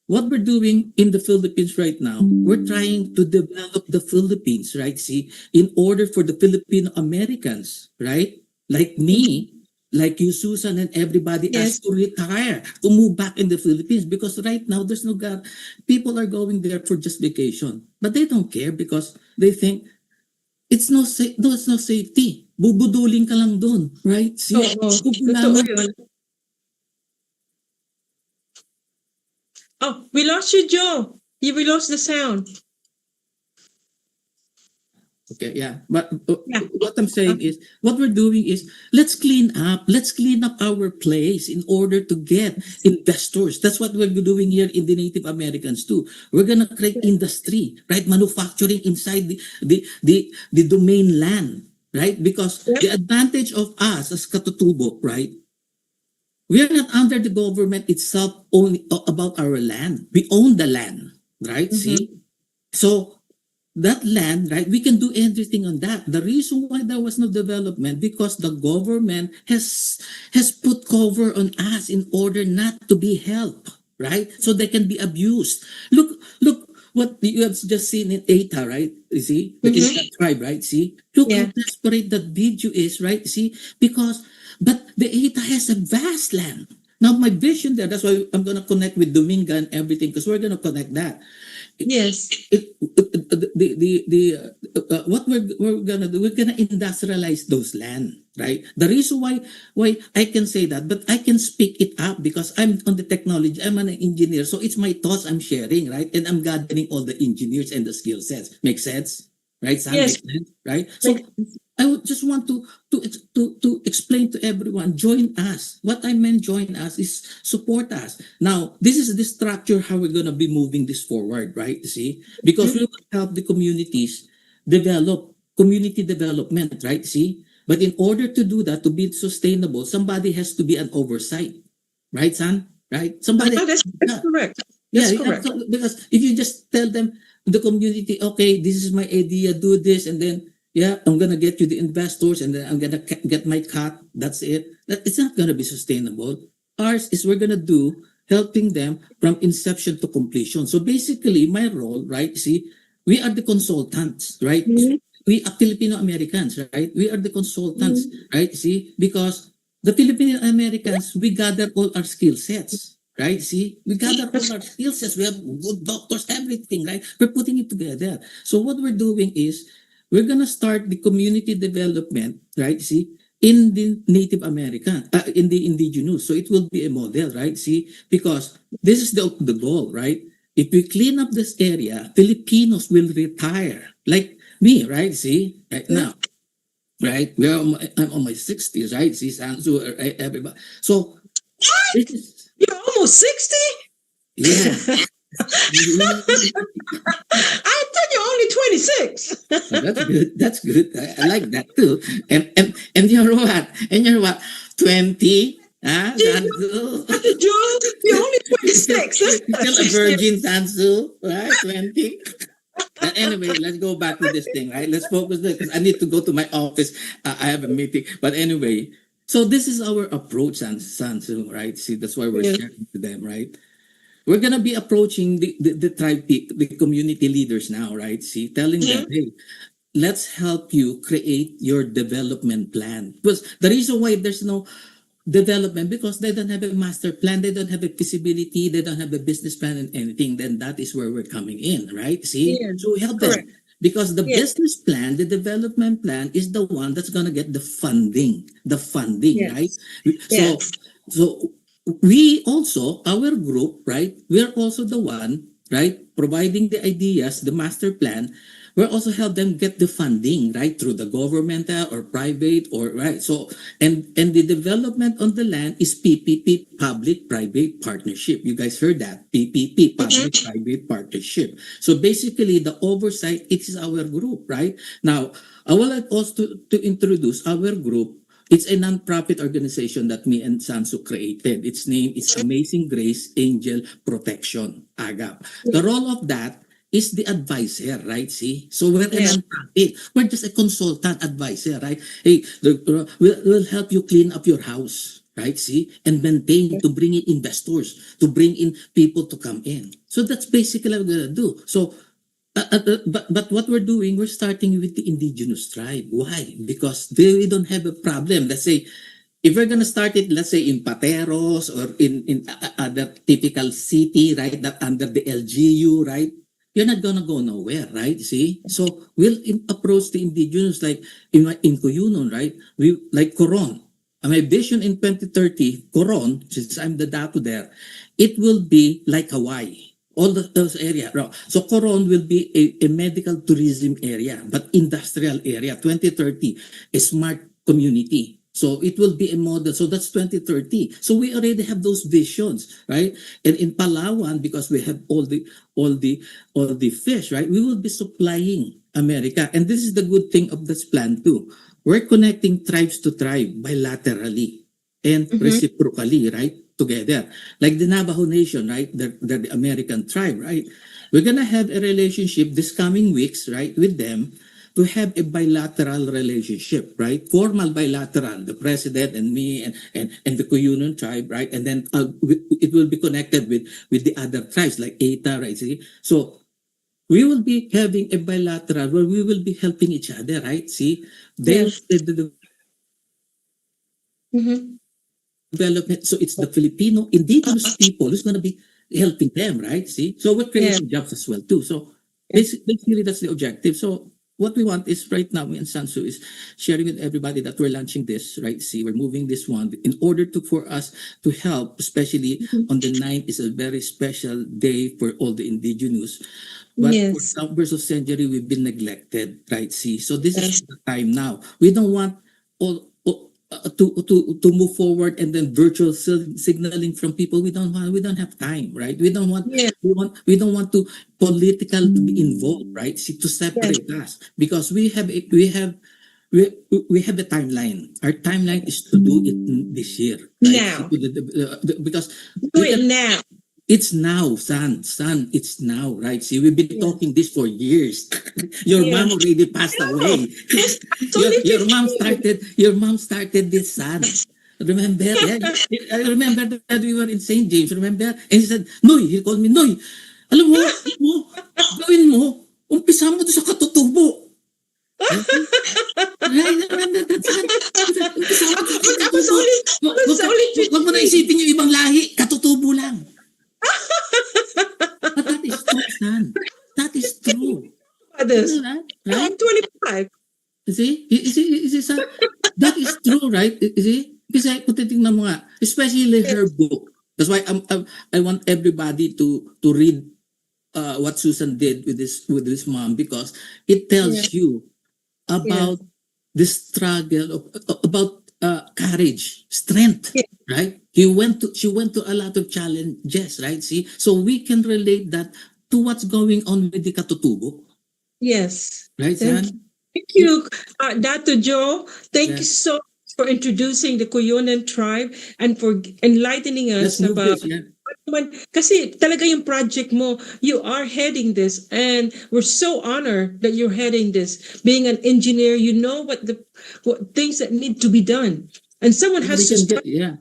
Speaker 8: what we're doing in the Philippines right now, we're trying to develop the Philippines, right? See, in order for the Filipino Americans, right? Like me, like you, Susan, and everybody
Speaker 1: Yes.
Speaker 8: else to retire, to move back in the Philippines, because right now there's no God. People are going there for just vacation, but they don't care because they think it's it's no safety. Bubuduling ka lang doon, right? See,
Speaker 1: Oo, totoo
Speaker 8: bubulangan.
Speaker 1: yun. Oh, we lost you, Joe. We lost the sound.
Speaker 8: Okay, yeah. But
Speaker 1: Yeah.
Speaker 8: what I'm saying is, what we're doing is, let's clean up. Let's clean up our place in order to get investors. That's what we're doing here in the Native Americans too. We're gonna create industry, right? Manufacturing inside the domain land, right? Because the advantage of us as Katutubo, right? We are not under the government itself only about our land. We own the land, right? See? So that land, right, we can do everything on that. The reason why there was no development, because the government has put cover on us in order not to be helped, right? So they can be abused. Look what you have just seen in Aeta, right? You see, the Aeta tribe, right? See, look how desperate that video is, right? See, because but the Aeta has a vast land. Now my vision there, that's why I'm gonna connect with Dominga and everything, because we're gonna connect that.
Speaker 1: Yes.
Speaker 8: What we're gonna do, we're gonna industrialize those land, right? The reason why I can say that, but I can speak it up because I'm on the technology, I'm an engineer, so it's my thoughts I'm sharing, right? And I'm gathering all the engineers and the skill sets. Make sense? Right, Sam?
Speaker 1: Yes.
Speaker 8: Make sense? Right? So I would just want to explain to everyone, join us. What I meant join us is support us. Now, this is the structure how we're going to be moving this forward, right? See? Because we will help the communities develop community development, right? See? But in order to do that, to be sustainable, somebody has to be an oversight. Right, son? Right? Somebody
Speaker 1: That's correct.
Speaker 8: yeah,
Speaker 1: That's correct.
Speaker 8: because if you just tell them, the community, okay, this is my idea, do this, and then yeah, I'm gonna get you the investors, and then I'm gonna get my cut. That's it. It's not gonna be sustainable. Ours is we're gonna do helping them from inception to completion. So basically, my role, right? See, we are the consultants, right? We are Filipino Americans, right? We are the consultants, right? See, because the Filipino Americans, we gather all our skill sets. Right? See, we gather all our skill sets. We have good doctors, everything, right? We're putting it together. So what we're doing is we're gonna start the community development, right? See, in the Native American, in the indigenous. So it will be a model, right? See, because this is the goal, right? If we clean up this area, Filipinos will retire, like me, right? See, right now, right? I'm on my 60s, right? See, Sansu, right? Everybody. So this is.
Speaker 1: You're almost 60?
Speaker 8: Yeah.
Speaker 1: I thought you're only 26.
Speaker 8: Oh, that's good. That's good. I like that too. And you're what? And you're what? 20? Huh, Sansu?
Speaker 1: Ate Jewel, you're only
Speaker 8: Still,
Speaker 1: 26. That's not
Speaker 8: still a
Speaker 1: 60.
Speaker 8: virgin, Sansu, right? 20. But anyway, let's go back to this thing, right? Let's focus there because I need to go to my office. I have a meeting. But anyway, so this is our approach, Sansu, right? See, that's why we're
Speaker 1: Yeah.
Speaker 8: sharing to them, right? We're gonna be approaching the tribe, the community leaders now, right? See, telling them, hey, let's help you create your development plan. Because the reason why there's no development because they don't have a master plan, they don't have a feasibility, they don't have a business plan and anything, then that is where we're coming in, right? See?
Speaker 1: Yeah.
Speaker 8: So we help
Speaker 1: Correct.
Speaker 8: them. Because the
Speaker 1: Yeah.
Speaker 8: business plan, the development plan is the one that's gonna get the funding. The funding, right?
Speaker 1: Yes.
Speaker 8: So
Speaker 1: Yes.
Speaker 8: so we also, our group, right? We're also the one, right, providing the ideas, the master plan. We're also help them get the funding, right, through the governmental or private or right. So and the development on the land is PPP, public-private partnership. You guys heard that? PPP, public-private partnership. So basically, the oversight it is our group, right? Now, I would like also to introduce our group. It's a non-profit organization that me and Sansu created. Its name is Amazing Grace Angel Protection, AGAP. The role of that is the advisor, right? See? So we're a
Speaker 1: Yeah.
Speaker 8: non-profit. We're just a consultant advisor, right? Hey, we'll help you clean up your house, right? See? And maintain to bring in investors, to bring in people to come in. So that's basically what we're going to do. So but what we're doing, we're starting with the indigenous tribe. Why? Because they don't have a problem. Let's say, if we're gonna start it, let's say in Pateros or in other typical city, right? That under the LGU, right? You're not gonna go nowhere, right? See, so we'll approach the indigenous like in Cuyonon, right? We like Coron. My vision in 2030, Coron, since I'm the dato there, it will be like Hawaii all those area. So Coron will be a medical tourism area, but industrial area, 2030, a smart community. So it will be a model. So that's 2030. So we already have those visions, right? And in Palawan, because we have all the fish, right? We will be supplying America. And this is the good thing of this plan too. We're connecting tribes to tribe bilaterally and reciprocally, right? Together. Like the Navajo Nation, right? They're the American tribe, right? We're gonna have a relationship this coming weeks, right, with them to have a bilateral relationship, right? Formal bilateral, the president and me and the Cuyonon tribe, right? And then it will be connected with the other tribes like Aeta, right? See? So we will be having a bilateral where we will be helping each other, right? See, they
Speaker 1: Yes.
Speaker 8: the
Speaker 1: Mhm.
Speaker 8: development. So it's the Filipino indigenous people who's going to be helping them, right? See, so we're
Speaker 1: Yeah.
Speaker 8: creating jobs as well too. So basically, that's the objective. So what we want is right now, me and Sansu is sharing with everybody that we're launching this, right? See, we're moving this one in order to for us to help, especially on the 9th is a very special day for all the indigenous. But for
Speaker 1: Yes.
Speaker 8: numbers of century, we've been neglected, right? See, so this
Speaker 1: Yes.
Speaker 8: is the time now. We don't want to move forward and then virtual signaling from people. We don't have time, right? We don't want
Speaker 1: Yeah.
Speaker 8: we don't want to political to be involved, right? See, to separate us because we have a timeline. Our timeline is to do it this year, right?
Speaker 1: Now.
Speaker 8: Because
Speaker 1: Do it now.
Speaker 8: it's now, son. It's now, right? See, we've been talking this for years. Your
Speaker 1: Yeah.
Speaker 8: mom already passed away. Your mom started this, son. Remember? Yeah, I remember that we were in St. James, remember? And he said, Noy, he called me, Noy, alam mo, gawin mo, umpisa mo to sa katutubo. Right? Remember that, son? Umpisa mo to sa katutubo. Huwag mo na isipin yung ibang lahi, katutubo lang. But that is true, son. That is true.
Speaker 1: Others.
Speaker 8: Right?
Speaker 1: I'm 25.
Speaker 8: You see, son? That is true, right? You see? Kasi kung titignan mo nga, especially her book. That's why I want everybody to read what Susan did with this mom because it tells you about the struggle about courage, strength, right? She went to a lot of challenges, right? See, so we can relate that to what's going on with the katutubo.
Speaker 1: Yes.
Speaker 8: Right,
Speaker 1: Thank
Speaker 8: San?
Speaker 1: Thank you, Dr. Joe. Thank
Speaker 8: Yeah.
Speaker 1: you so much for introducing the Cuyonon tribe and for enlightening
Speaker 8: Let's
Speaker 1: us
Speaker 8: move
Speaker 1: about
Speaker 8: this. Yeah.
Speaker 1: kasi talaga yung project mo, you are heading this, and we're so honored that you're heading this. Being an engineer, you know what things that need to be done, and someone
Speaker 8: Yeah,
Speaker 1: has
Speaker 8: we
Speaker 1: to
Speaker 8: can
Speaker 1: start.
Speaker 8: get, yeah.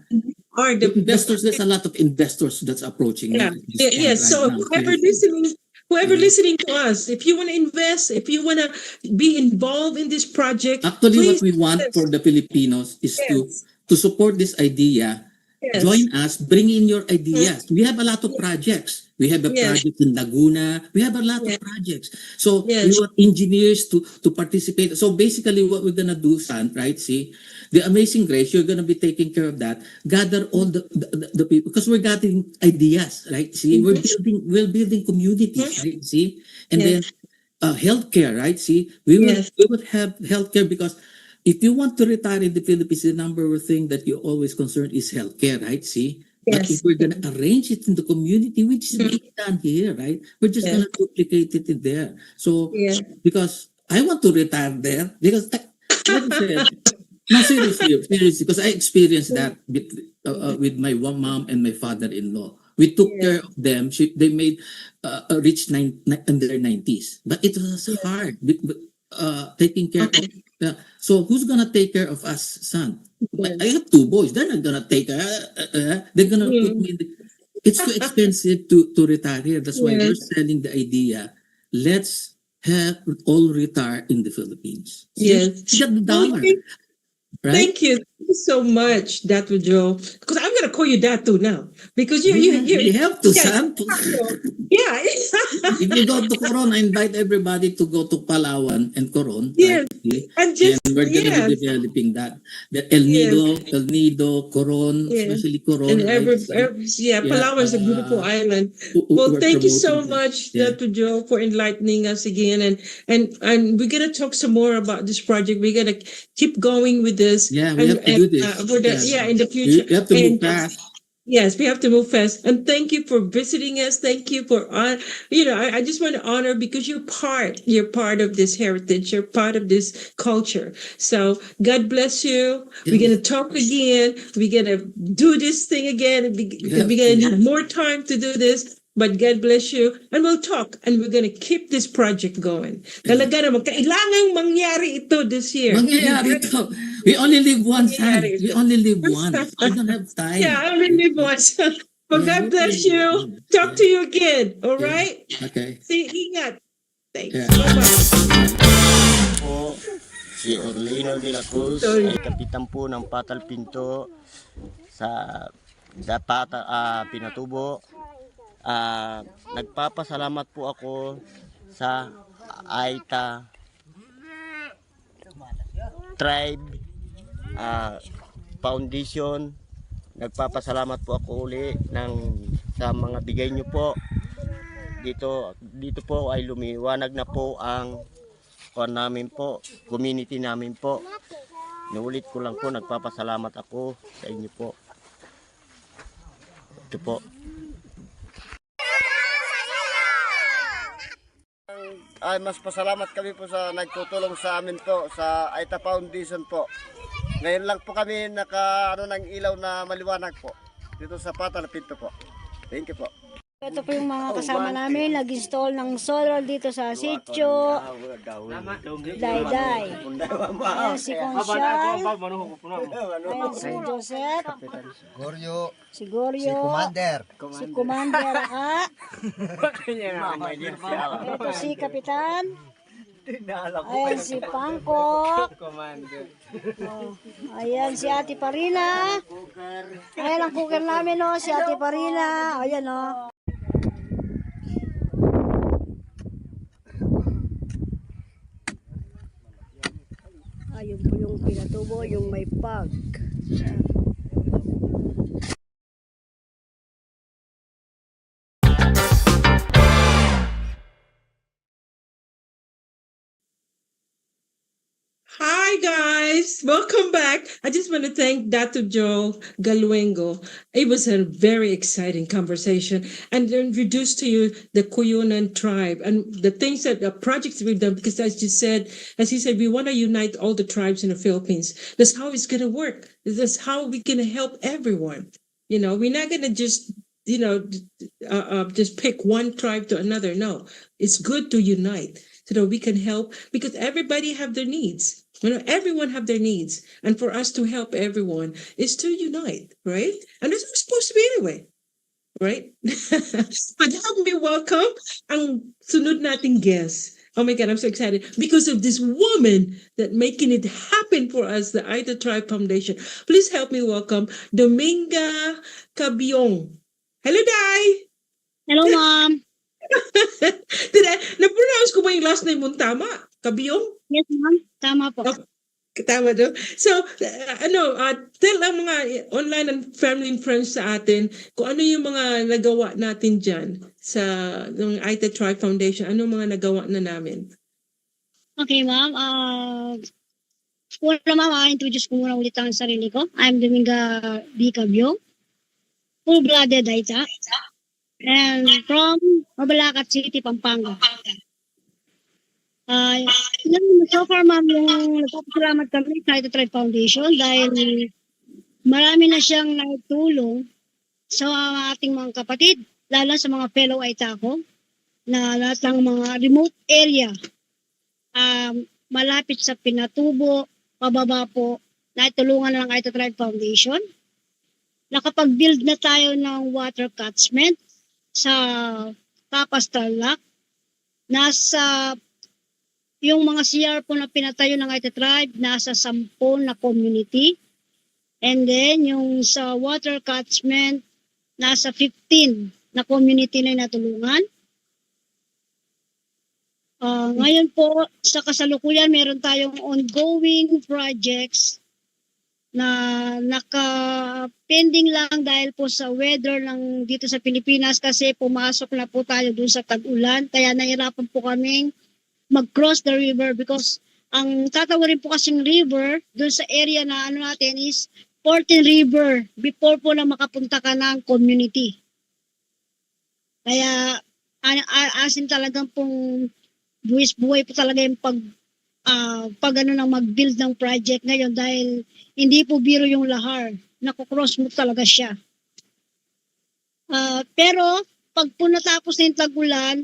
Speaker 1: Are
Speaker 8: The investors, there's a lot of investors that's approaching me
Speaker 1: yeah,
Speaker 8: at this
Speaker 1: yeah,
Speaker 8: point
Speaker 1: yes.
Speaker 8: right
Speaker 1: So
Speaker 8: now.
Speaker 1: whoever
Speaker 8: Seriously.
Speaker 1: listening, whoever
Speaker 8: Yeah.
Speaker 1: listening to us, if you want to invest, if you want to be involved in this project,
Speaker 8: Actually, what
Speaker 1: please.
Speaker 8: we want for the Filipinos is
Speaker 1: Yes,
Speaker 8: to support this idea.
Speaker 1: yes,
Speaker 8: Join us, bring in your
Speaker 1: mhm,
Speaker 8: ideas. We have a lot of projects. We have a
Speaker 1: yes,
Speaker 8: project in Laguna. We have a lot of
Speaker 1: yes,
Speaker 8: projects. So we
Speaker 1: yes,
Speaker 8: want engineers to participate. So basically what we're gonna do, San, right? See, the Amazing Grace, you're gonna be taking care of that. Gather all the people because we're gathering ideas, right? See,
Speaker 1: mhm,
Speaker 8: we're building communities,
Speaker 1: mhm,
Speaker 8: right? See, and then
Speaker 1: yes,
Speaker 8: healthcare, right? See,
Speaker 1: yes,
Speaker 8: we would have healthcare because if you want to retire in the Philippines, the number one thing that you're always concerned is healthcare, right? See, but if
Speaker 1: yes,
Speaker 8: we're gonna arrange it in the community, which is
Speaker 1: mhm,
Speaker 8: being done here, right? We're just
Speaker 1: yes,
Speaker 8: gonna duplicate it in there. So
Speaker 1: yeah,
Speaker 8: because I want to retire there because like I said, no, seriously, because I experienced that with my one mom and my father-in-law. We took
Speaker 1: yes,
Speaker 8: care of them. They made a rich in their 90s, but it was
Speaker 1: yes,
Speaker 8: hard taking care of.
Speaker 1: okay,
Speaker 8: So who's gonna take care of us, son? I
Speaker 1: yes,
Speaker 8: have two boys. They're not gonna take. They're gonna put
Speaker 1: mm,
Speaker 8: me in. It's too expensive to retire here. That's why we're
Speaker 1: yes,
Speaker 8: selling the idea. Let's have all retire in the Philippines. Seriously, we
Speaker 1: yes.
Speaker 8: got the
Speaker 1: Well,
Speaker 8: dollar, right?
Speaker 1: thank you. Thank you so much, Dr. Joe. Because I'm gonna call you Datu now. Because
Speaker 8: We have to,
Speaker 1: yeah,
Speaker 8: Sam.
Speaker 1: yeah.
Speaker 8: If you go to Coron, I invite everybody to go to Palawan and Coron, right?
Speaker 1: Yes.
Speaker 8: See?
Speaker 1: And
Speaker 8: And
Speaker 1: just
Speaker 8: we're gonna be
Speaker 1: yes,
Speaker 8: developing that. The
Speaker 1: yes,
Speaker 8: El Nido, Coron,
Speaker 1: yes.
Speaker 8: especially
Speaker 1: And
Speaker 8: Coron, right? See?
Speaker 1: yeah,
Speaker 8: Yeah,
Speaker 1: Palawan is a beautiful island. Well,
Speaker 8: we're
Speaker 1: thank you
Speaker 8: promoting
Speaker 1: so
Speaker 8: that.
Speaker 1: much,
Speaker 8: Yeah,
Speaker 1: Dr. Joe, for enlightening us again. And we're gonna talk some more about this project. We're gonna keep going with this,
Speaker 8: yeah, we have to do this.
Speaker 1: for the
Speaker 8: Yeah,
Speaker 1: in the future.
Speaker 8: you have to move
Speaker 1: And
Speaker 8: fast.
Speaker 1: yes, we have to move fast. And thank you for visiting us. Thank you for I just want to honor because you're part of this heritage. You're part of this culture. So God bless you.
Speaker 8: Yeah,
Speaker 1: We're gonna talk again. We're gonna do this thing again.
Speaker 8: we
Speaker 1: We're
Speaker 8: have
Speaker 1: gonna
Speaker 8: to.
Speaker 1: have more time to do this. But God bless you. And we'll talk. And we're gonna keep this project going.
Speaker 8: Yeah.
Speaker 1: Talaga naman, kailangang mangyari ito this year.
Speaker 8: Mangyayari to. We only live once, son.
Speaker 1: Mangyayari
Speaker 8: We
Speaker 1: ito.
Speaker 8: only live once. We don't have
Speaker 1: Yeah,
Speaker 8: time.
Speaker 1: I really want. Well,
Speaker 8: Yeah,
Speaker 1: God
Speaker 8: we
Speaker 1: bless
Speaker 8: only live
Speaker 1: you.
Speaker 8: once.
Speaker 1: Talk
Speaker 8: Yeah,
Speaker 1: to you again. All
Speaker 8: yeah.
Speaker 1: right?
Speaker 8: Okay.
Speaker 1: See, ingat. Thanks.
Speaker 8: Yeah.
Speaker 1: Bye-bye.
Speaker 10: Po, si Orlino de la Cruz
Speaker 1: Sorry.
Speaker 10: ay kapitan po ng Patal Pinto sa Pinatubo. Nagpapasalamat po ako sa Aeta Tribe Foundation. Nagpapasalamat po ako uli sa mga bigay nyo po. Dito po ay lumiwanag na po ang namin po, community namin po. Naulit ko lang po, nagpapasalamat ako sa inyo po. Ito po. Ay, mas pasalamat kami po sa nagtutulong sa amin po sa Aeta Foundation po. Ngayon lang po kami ng ilaw na maliwanag po dito sa Patal Pinto po. Thank you po.
Speaker 3: Ito po yung mga kasama namin, nag-install ng solar dito sa sitio. Dayday. Ayan si Conchal. Ayan si Joseph. Si Goryo. Si Commander Aka. Ito si Kapitan. Ayan si Pangkok. Oh, ayan si Ate Parina. Ayan ang cooker namin, no, si Ate Parina. Ayan, no. Ayun po yung pinatubo, yung may pag.
Speaker 1: Hi guys, welcome back. I just want to thank Dr. Joe Galuengo. It was a very exciting conversation and introduced to you the Cuyonon tribe and the things that the projects we've done. Because as he said, we want to unite all the tribes in the Philippines. That's how it's going to work. That's how we're going to help everyone. We're not going to just just pick one tribe to another. No, it's good to unite so that we can help because everybody have their needs. Everyone have their needs, and for us to help everyone is to unite, right? And that's what it's supposed to be anyway, right? But help me welcome ang sunod nating guest. Oh my God, I'm so excited because of this woman that making it happen for us, the Aeta Tribe Foundation. Please help me welcome Dominga Cabiong. Hello, Dai!
Speaker 3: Hello, ma'am.
Speaker 1: Na-pronounce ko ba yung last name mong tama? Cabiong?
Speaker 3: Yes, ma'am. Tama po.
Speaker 1: Okay. Tama do. So, tell ang mga online and family and friends sa atin kung ano yung mga nagawa natin dyan sa ng Aeta Tribe Foundation. Ano mga nagawa na namin?
Speaker 3: Okay, ma'am. Una, ma'am, introduce ko muna ulit ang sarili ko. I'm Dominga B. Cabio, full-blooded Aeta, and from Mabalacat City, Pampanga. So far, ma'am, yung nagpapasalamat kami sa Aeta Tribe Foundation dahil marami na siyang naitulong sa ating mga kapatid, lalo sa mga fellow Aeta ko, na lahat ng mga remote area, malapit sa Pinatubo, pababa po, naitulungan na ng Aeta Tribe Foundation. Nakapag-build na tayo ng water catchment sa Tapas Tarlac. Nasa yung mga CR po na pinatayo ng Aeta Tribe, nasa 10 na community. And then, yung sa water catchment, nasa 15 na community na natulungan. Ngayon po, sa kasalukuyan, meron tayong ongoing projects na naka-pending lang dahil po sa weather ng dito sa Pilipinas kasi pumasok na po tayo dun sa tag-ulan. Kaya nahirapan po kaming mag-cross the river because ang tatawarin po kasing river dun sa area na ano natin is 14 River before po na makapunta ka ng community. Kaya asin talagang pong buwis-buhay po talaga yung pag mag-build ng project ngayon dahil hindi po biro yung lahar. Nakukross mo talaga siya. Pero pag po natapos na yung tag-ulan,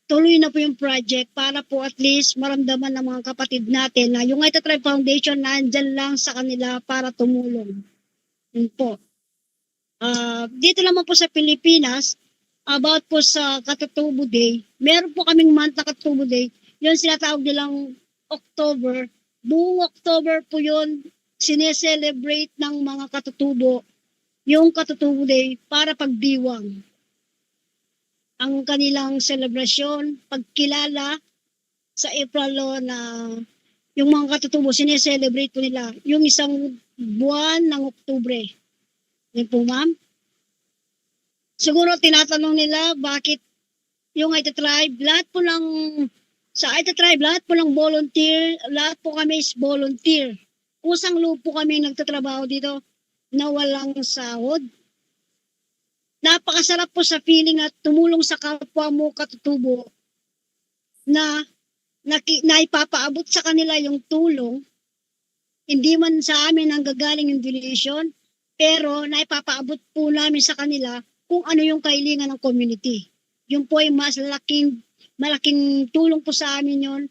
Speaker 3: tuloy na po yung project para po at least maramdaman ng mga kapatid natin na yung Aeta Tribe Foundation nandyan lang sa kanila para tumulong. Yun po. Dito naman po sa Pilipinas, about po sa Katutubo Day, meron po kaming month na Katutubo Day, yun sinatawag nilang October. Buong October po yun, sineselebrate ng mga katutubo yung Katutubo Day para pagdiwang. Ang kanilang selebrasyon, pagkilala sa April na yung mga katutubo, sineselebrate po nila yung isang buwan ng Oktubre. Yan po, ma'am. Siguro tinatanong nila bakit yung Aeta Tribe, sa Aeta Tribe, lahat po ng volunteer, lahat po kami is volunteer. Kusang loob po kami nagtatrabaho dito na walang sahod. Napakasarap po sa feeling at tumulong sa kapwa mo katutubo na ipapaabot sa kanila yung tulong. Hindi man sa amin ang gagaling yung donation, pero naipapaabot po namin sa kanila kung ano yung kahilingan ng community. Yun po ay malaking tulong po sa amin yun,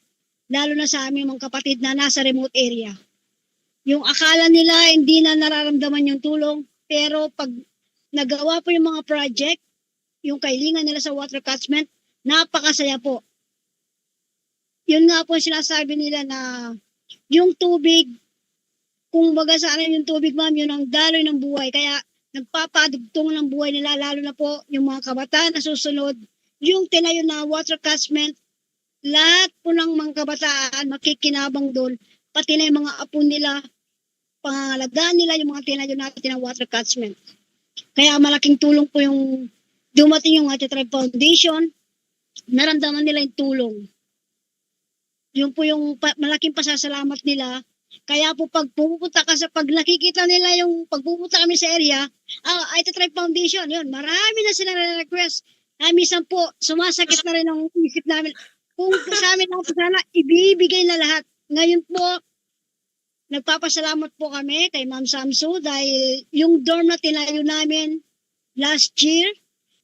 Speaker 3: lalo na sa aming mga kapatid na nasa remote area. Yung akala nila hindi na nararamdaman yung tulong, pero pag nagawa po yung mga project, yung kahilingan nila sa water catchment, napakasaya po. Yun nga po sinasabi nila na yung tubig, kung baga sana yung tubig, ma'am, yun ang daloy ng buhay. Kaya nagpapadugtong ng buhay nila, lalo na po yung mga kabataan na susunod, yung tinayo na water catchment, lahat po ng mga kabataan makikinabang doon, pati na yung mga apo nila, pangangalagaan nila yung mga tinayo natin ng water catchment. Kaya malaking tulong po yung dumating yung Aeta Tribe Foundation, naramdaman nila yung tulong. Yun po yung malaking pasasalamat nila. Kaya po pag nakikita nila yung pagpupunta kami sa area, Aeta Tribe Foundation, yun, marami na silang request. Minsan po, sumasakit na rin ang isip namin. Kung sa amin lang po sana, ibibigay na lahat. Ngayon po, nagpapasalamat po kami kay Ma'am Sansu dahil yung dorm na tinayo namin last year,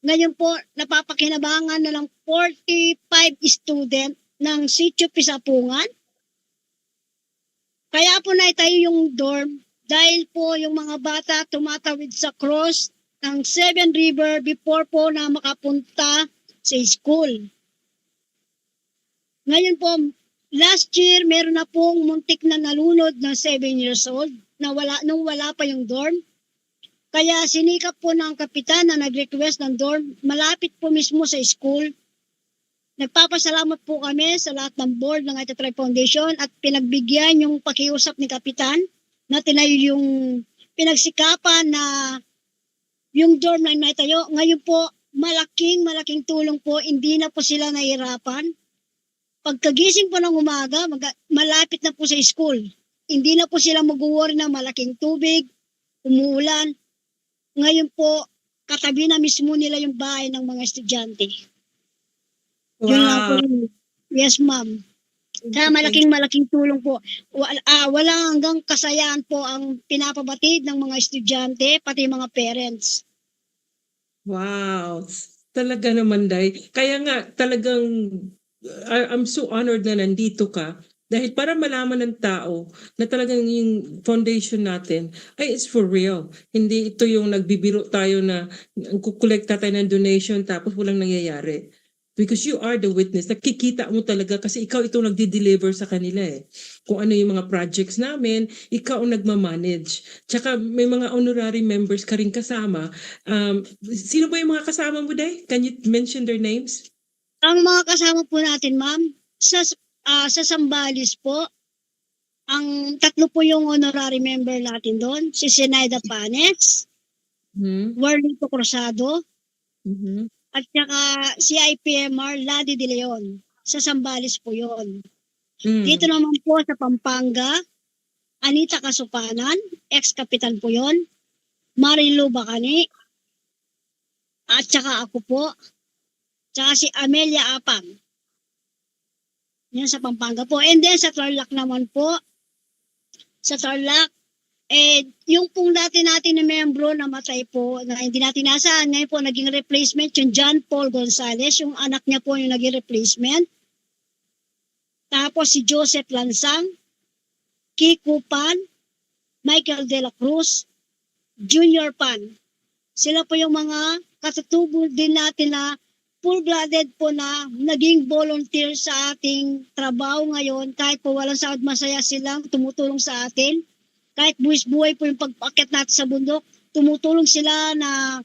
Speaker 3: ngayon po, napapakinabangan na lang 45 student ng Sitio Pisapungan. Kaya po naitayo yung dorm dahil po yung mga bata tumatawid sa cross ng Seven River before po na makapunta sa school. Ngayon po, last year, meron na pong muntik na nalunod na 7 years old nung wala pa yung dorm. Kaya sinikap po ng kapitan na nag-request ng dorm malapit po mismo sa school. Nagpapasalamat po kami sa lahat ng board ng Aeta Tribe Foundation at pinagbigyan yung pakiusap ni kapitan na tinayo yung pinagsikapan na yung dorm na naitayo. Ngayon po, malaking tulong po, hindi na po sila nahihirapan. Pagkagising po ng umaga, malapit na po sa school. Hindi na po sila mag-worry na malaking tubig, umuulan. Ngayon po, katabi na mismo nila yung bahay ng mga estudyante. Yun lang po.
Speaker 1: Wow.
Speaker 3: Yes, ma'am. Kaya malaking tulong po. Wala hanggang kasayaan po ang pinapabatid ng mga estudyante, pati mga parents.
Speaker 1: Wow. Talaga naman, Day. Kaya nga, talagang I'm so honored na nandito ka dahil para malaman ng tao na talagang yung foundation natin ay it's for real. Hindi ito yung nagbibiro tayo na kukolekta tayo ng donation tapos walang nangyayari. Because you are the witness. Nakikita mo talaga kasi ikaw itong nagdi-deliver sa kanila eh. Kung ano yung mga projects namin, ikaw ang nagmamanage. Tsaka may mga honorary members ka rin kasama. Sino ba yung mga kasama mo, Day? Can you mention their names?
Speaker 3: Ang mga kasama po natin, ma'am, sa Sambales po, ang 3 po yung honorary member natin doon. Si Zenaida Panes, Warlito Cruzado, at saka si IPMR Ladi De Leon. Sa Sambales po yon. Dito naman po sa Pampanga, Anita Kasupanan, ex-kapitan po yon. Marilu Bacani, at saka ako po, tsaka si Amelia Apang. Yan sa Pampanga po. And then sa Tarlac naman po, sa Tarlac, yung pong dati natin na membro namatay po, na hindi natin nasaan, ngayon po naging replacement, yung John Paul Gonzales, yung anak niya po yung naging replacement. Tapos si Joseph Lansang, Kiko Pan, Michael De La Cruz, Junior Pan. Sila po yung mga katutubo din natin na full-blooded po na naging volunteer sa ating trabaho ngayon. Kahit po walang sahod, masaya silang tumutulong sa atin. Kahit buwis-buhay po yung pagpakit natin sa bundok, tumutulong sila na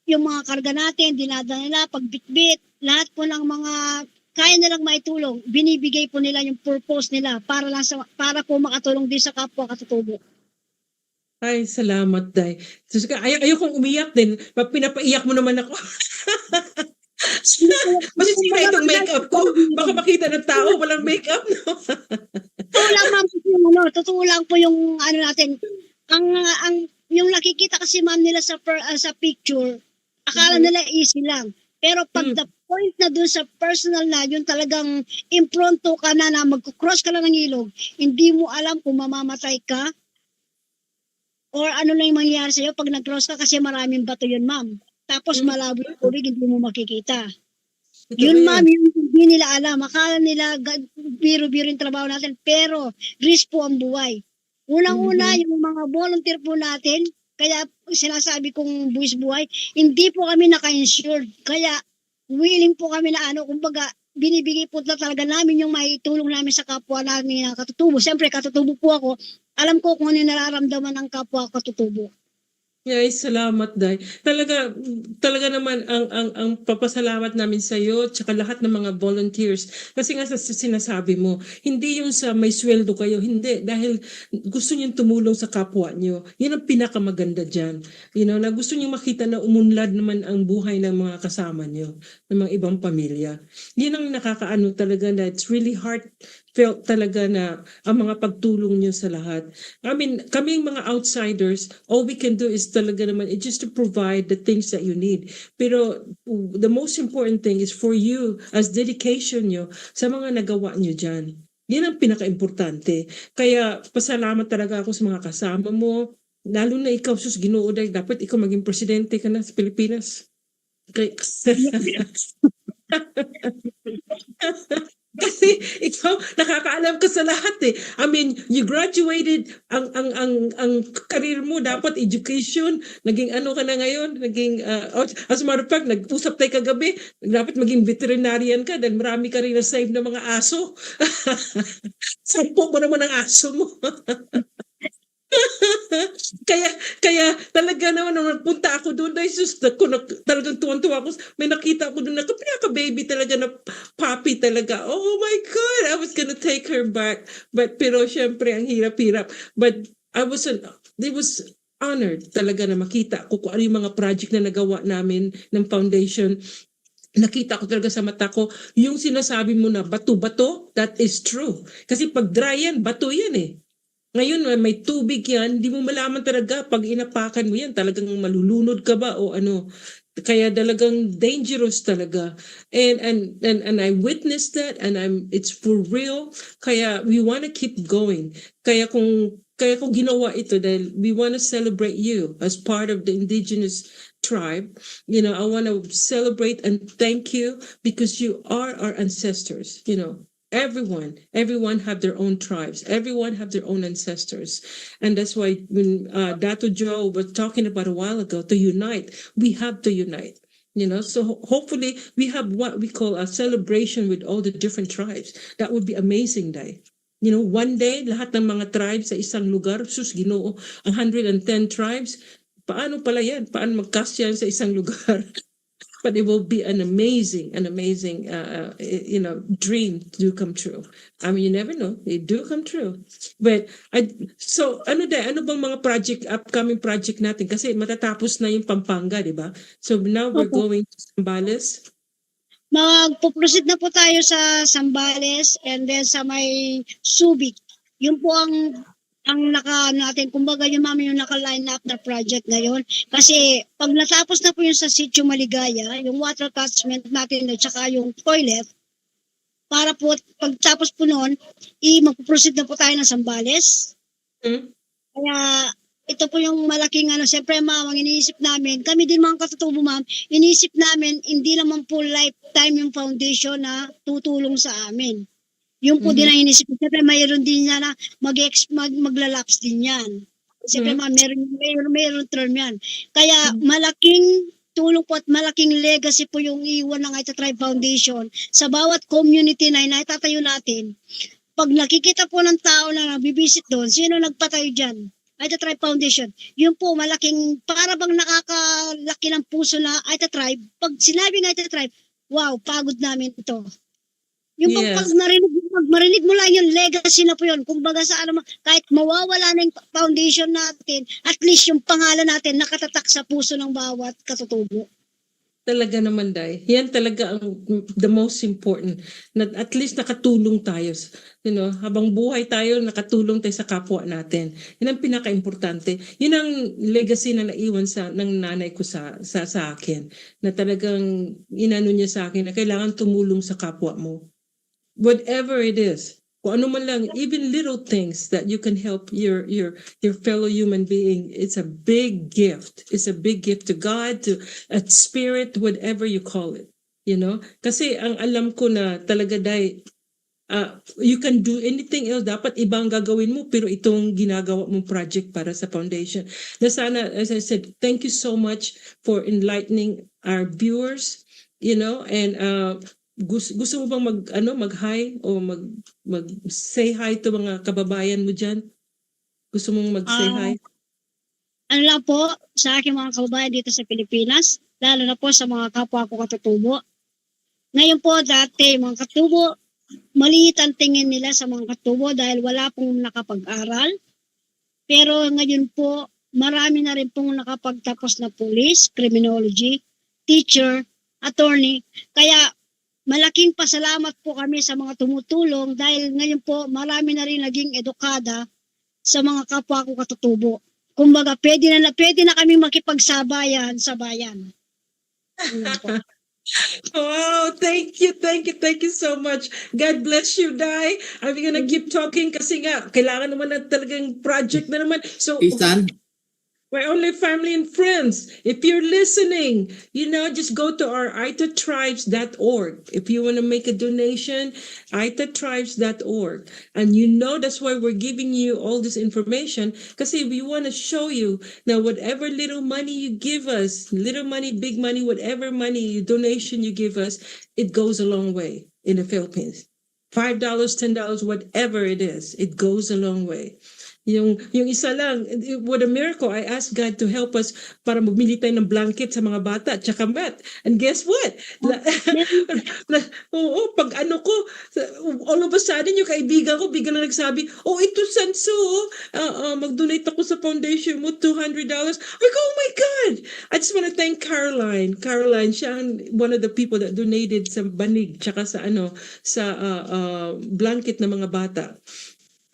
Speaker 3: yung mga karga natin, dinadala nila, pagbitbit, lahat po ng mga kaya nilang maitulong, binibigay po nila yung purpose nila para po makatulong din sa kapwa katutubo.
Speaker 1: Ay, salamat, Day. Ayokong umiyak din. Pinapaiyak mo naman ako. Masisira itong makeup ko. Baka makita ng tao, walang makeup, no?
Speaker 3: Totoo lang, ma'am. Totoo lang po yung natin. Yung nakikita kasi, ma'am, nila sa picture, akala nila easy lang. Pero pag the point na dun sa personal na, yun talagang impronto ka na magkukross ka na ng ilog, hindi mo alam kung mamamatay ka or ano lang yung mangyayari sa'yo pag nag-cross ka kasi maraming bato yun, ma'am. Tapos malabo yung tubig, hindi mo makikita. Yun, ma'am, yung hindi nila alam. Akala nila biro-biro yung trabaho natin, pero risk po ang buhay. Unang-una, yung mga volunteer po natin, kaya sinasabi kong buwis buhay, hindi po kami naka-insured. Kaya willing po kami na kumbaga, binibigay po na talaga namin yung maitulong namin sa kapwa namin na katutubo. Siyempre, katutubo po ako. Alam ko kung ano yung nararamdaman ng kapwa katutubo.
Speaker 1: Ay, salamat, Day. Talaga naman ang papasalamat namin sa iyo at lahat ng mga volunteers. Kasi nga sa sinasabi mo, hindi yung sa may sweldo kayo, hindi. Dahil gusto niyo tumulong sa kapwa niyo. Yan ang pinakamaganda dyan. Na gusto niyo makita na umunlad naman ang buhay ng mga kasama niyo, ng mga ibang pamilya. Yan ang nakakaano talaga na it's really felt talaga na ang mga pagtulong niyo sa lahat. I mean, kaming mga outsiders, all we can do is talaga naman is just to provide the things that you need. Pero the most important thing is for you as dedication nyo sa mga nagawa nyo dyan. Yan ang pinaka-importante. Kaya pasalamat talaga ako sa mga kasama mo. Lalo na ikaw, sus Ginoo, dahil dapat ikaw maging presidente ka na sa Pilipinas. Kaya, kasi ikaw nakakaalam ka sa lahat eh. I mean, you graduated ang career mo dapat education, naging ano ka na ngayon, naging as a matter of fact, nag-usap tayo kagabi, dapat maging veterinarian ka dahil marami ka rin na-save ng mga aso. Sampo mo naman ang aso mo. kaya kaya talaga naman nung nagpunta ako doon, ay sus, talagang tuwan-tuwa ako. May nakita ako doon na pinaka-baby talaga na puppy talaga. Oh my God, I was gonna take her back. But pero syempre, ang hirap-hirap. But I was honored talaga na makita ko kung ano yung mga project na nagawa namin ng foundation. Nakita ko talaga sa mata ko, yung sinasabi mo na bato-bato, that is true. Kasi pag dry yan, bato yan eh. Ngayon, may tubig yan, hindi mo malaman talaga pag inapakan mo yan, talagang malulunod ka ba o ano. Kaya talagang dangerous talaga. And I witnessed that and it's for real. Kaya we want to keep going. Kaya kung ginawa ito dahil we want to celebrate you as part of the indigenous tribe. You know, I want to celebrate and thank you because you are our ancestors, you know. Everyone have their own tribes. Everyone have their own ancestors. And that's why when Dato Joe was talking about a while ago, to unite, we have to unite. You know, so hopefully we have what we call a celebration with all the different tribes. That would be amazing day. You know, one day, lahat ng mga tribes sa isang lugar, sus, Ginoo, 110 tribes, paano pala yan? Paano magkasya yan sa isang lugar? But it will be an amazing, dream to come true. I mean, you never know; they do come true. But ano bang mga upcoming project natin? Kasi matatapos na yung Pampanga, di ba? So now we're going to Zambales.
Speaker 3: Magpo-proceed na po tayo sa Zambales and then sa may Subic. Yun po ang natin, kumbaga yung naka-line up na project ngayon. Kasi pag natapos na po yung sa Sitio Maligaya, yung water catchment natin at saka yung toilet, para po pagtapos po noon, magpo-proceed na po tayo ng Zambales. Kaya ito po yung malaking siyempre ma'am, ang iniisip namin, kami din mga katutubo ma'am, iniisip namin hindi naman po lifetime yung foundation na tutulong sa amin. Yung po din ang inisip. Siyempre, mayroon din na maglalaps din yan. Siyempre, mayroon term yan. Kaya, malaking tulong po at malaking legacy po yung iwan ng Aeta Tribe Foundation sa bawat community na inatatayo natin. Pag nakikita po ng tao na nabibisit doon, sino nagpatayo dyan? Aeta Tribe Foundation. Yun po, malaking, para bang nakakalaki ng puso na Aeta Tribe. Pag sinabing Aeta Tribe, wow, pagod namin ito. Yung pag marinig mo lang yung legacy na po yun. Kumbaga sa kahit mawawala na yung foundation natin, at least yung pangalan natin nakatatak sa puso ng bawat katutubo.
Speaker 1: Talaga naman, Day. Yan talaga ang the most important. Na at least nakatulong tayo. You know, habang buhay tayo, nakatulong tayo sa kapwa natin. Yan ang pinaka-importante. Yun ang legacy na naiwan ng nanay ko sa akin. Na talagang inano niya sa akin na kailangan tumulong sa kapwa mo. Whatever it is, kung ano man lang, even little things that you can help your fellow human being, it's a big gift. It's a big gift to God, to a spirit, whatever you call it. You know? Kasi ang alam ko na talaga you can do anything else. Dapat ibang gagawin mo, pero itong ginagawa mong project para sa foundation. Na sana, as I said, thank you so much for enlightening our viewers, you know, and gusto mo bang mag-hi o mag-say hi to mga kababayan mo dyan? Gusto mong mag-say hi?
Speaker 3: Ano lang po sa aking mga kababayan dito sa Pilipinas, lalo na po sa mga kapwa ko katutubo. Ngayon po dati mga katutubo, maliit ang tingin nila sa mga katutubo dahil wala pong nakapag-aral. Pero ngayon po, marami na rin pong nakapagtapos na police, criminology, teacher, attorney. Kaya malaking pasalamat po kami sa mga tumutulong dahil ngayon po marami na rin naging edukada sa mga kapwa ko katutubo. Kumbaga, pwede na kami makipagsabayan sa bayan. Ayun po.
Speaker 1: Wow, thank you so much. God bless you, Dai. I'm gonna keep talking kasi nga, kailangan naman na talagang project na naman. So,
Speaker 8: Isan,
Speaker 1: we're only family and friends. If you're listening, just go to our aitatribes.org. If you want to make a donation, aitatribes.org. And that's why we're giving you all this information because we want to show you now whatever little money you give us, little money, big money, whatever money donation you give us, it goes a long way in the Philippines. $5, $10, whatever it is, it goes a long way. Yung isa lang, what a miracle, I asked God to help us para magbili tayo ng blanket sa mga bata at saka mat. And guess what? Pag ano ko, all of a sudden, yung kaibigan ko, bigla na nagsabi, ito Sansu, mag-donate ako sa foundation mo, $200. I go, oh my God! I just want to thank Caroline. Caroline, siya one of the people that donated sa banig, tsaka sa blanket ng mga bata.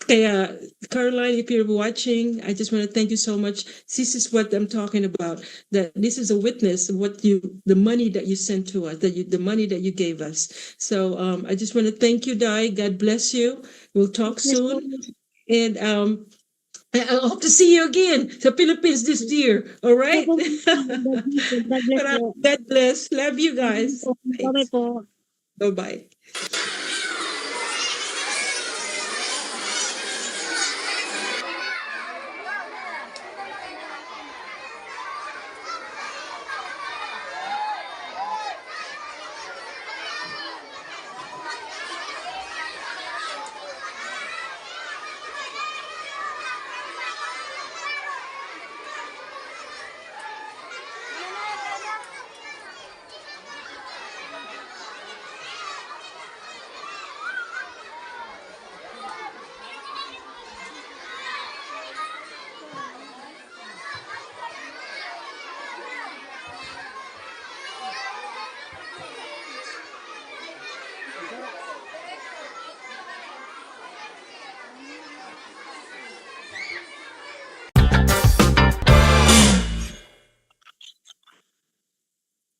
Speaker 1: Kaya, Caroline, if you're watching, I just want to thank you so much. This is what I'm talking about. That this is a witness of the money that you sent to us, the money that you gave us. So I just want to thank you, Dai. God bless you. We'll talk soon, and I hope to see you again sa Philippines this year. All right. God bless. Love you guys. Bye bye.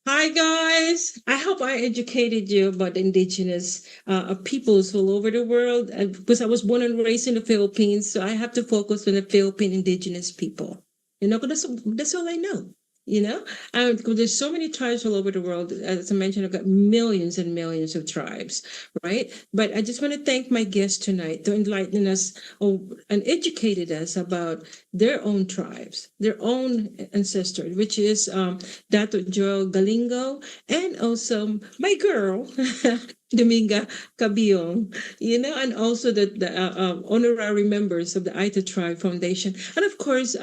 Speaker 1: Hi guys, I hope I educated you about indigenous peoples all over the world because I was born and raised in the Philippines, so I have to focus on the Philippine indigenous people. 'Cause that's all I know. Because there's so many tribes all over the world. As I mentioned, I've got millions and millions of tribes, right? But I just want to thank my guests tonight to enlighten us and educated us about their own tribes, their own ancestors, which is Dato Joel Galingo and also my girl, Dominga Cabiong, and also the honorary members of the Aeta Tribe Foundation. And of course,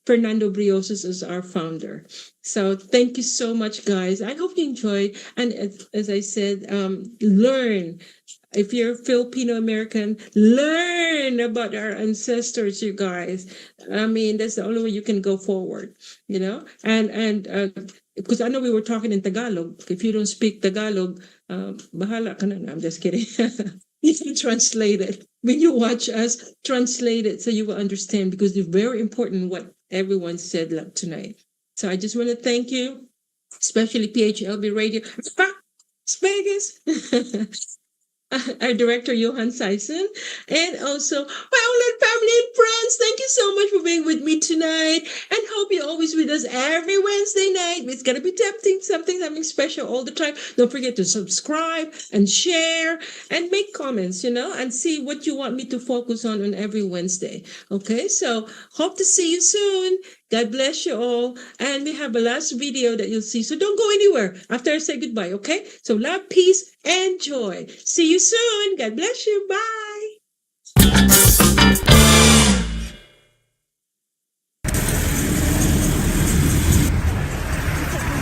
Speaker 1: Fernando Briosos is our founder. So thank you so much, guys. I hope you enjoyed. And as I said, learn. If you're Filipino American, learn about our ancestors, you guys. I mean, that's the only way you can go forward, And because I know we were talking in Tagalog. If you don't speak Tagalog, bahala ka na. I'm just kidding. You can translate it. When you watch us, translate it so you will understand because it's very important what everyone said tonight. So I just want to thank you, especially PHLB Radio. Vegas. Our director, Johan Seisen, and also my online family and friends. Thank you so much for being with me tonight, and hope you're always with us every Wednesday night. It's going to be something special all the time. Don't forget to subscribe and share and make comments, and see what you want me to focus on every Wednesday. Okay, so hope to see you soon. God bless you all. And we have a last video that you'll see. So don't go anywhere after I say goodbye, okay? So love, peace, and joy. See you soon. God bless you. Bye.
Speaker 2: The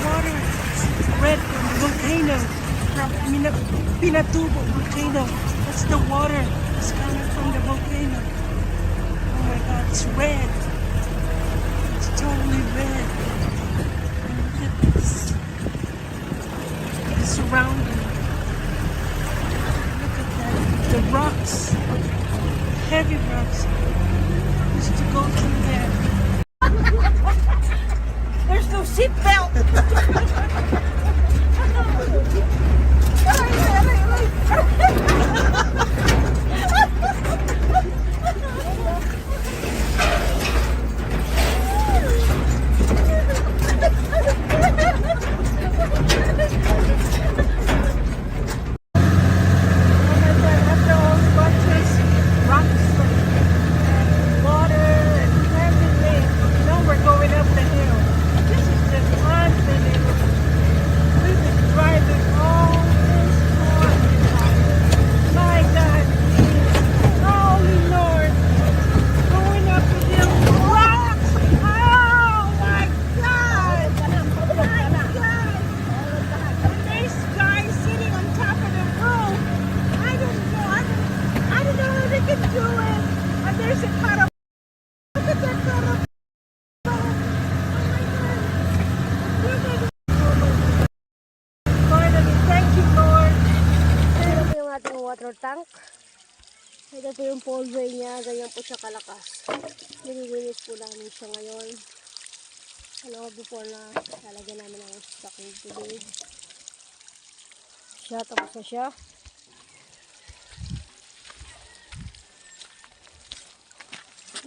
Speaker 2: water is red from the volcano, from Pinatubo volcano. That's the water. It's coming from the volcano. Oh my God, it's red. Totally red. And look at this. The surrounding. heavy drugs is to go through there. There's no seatbelt.
Speaker 3: Ating water tank. Ito po yung poultry niya, ganyan po siya kalakas. Nililinis po namin siya ngayon. Before na lalagyan namin ng saking tubig. Tapos na siya.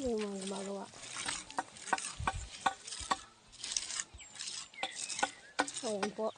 Speaker 3: Yung mga gumagawa. Ayan po.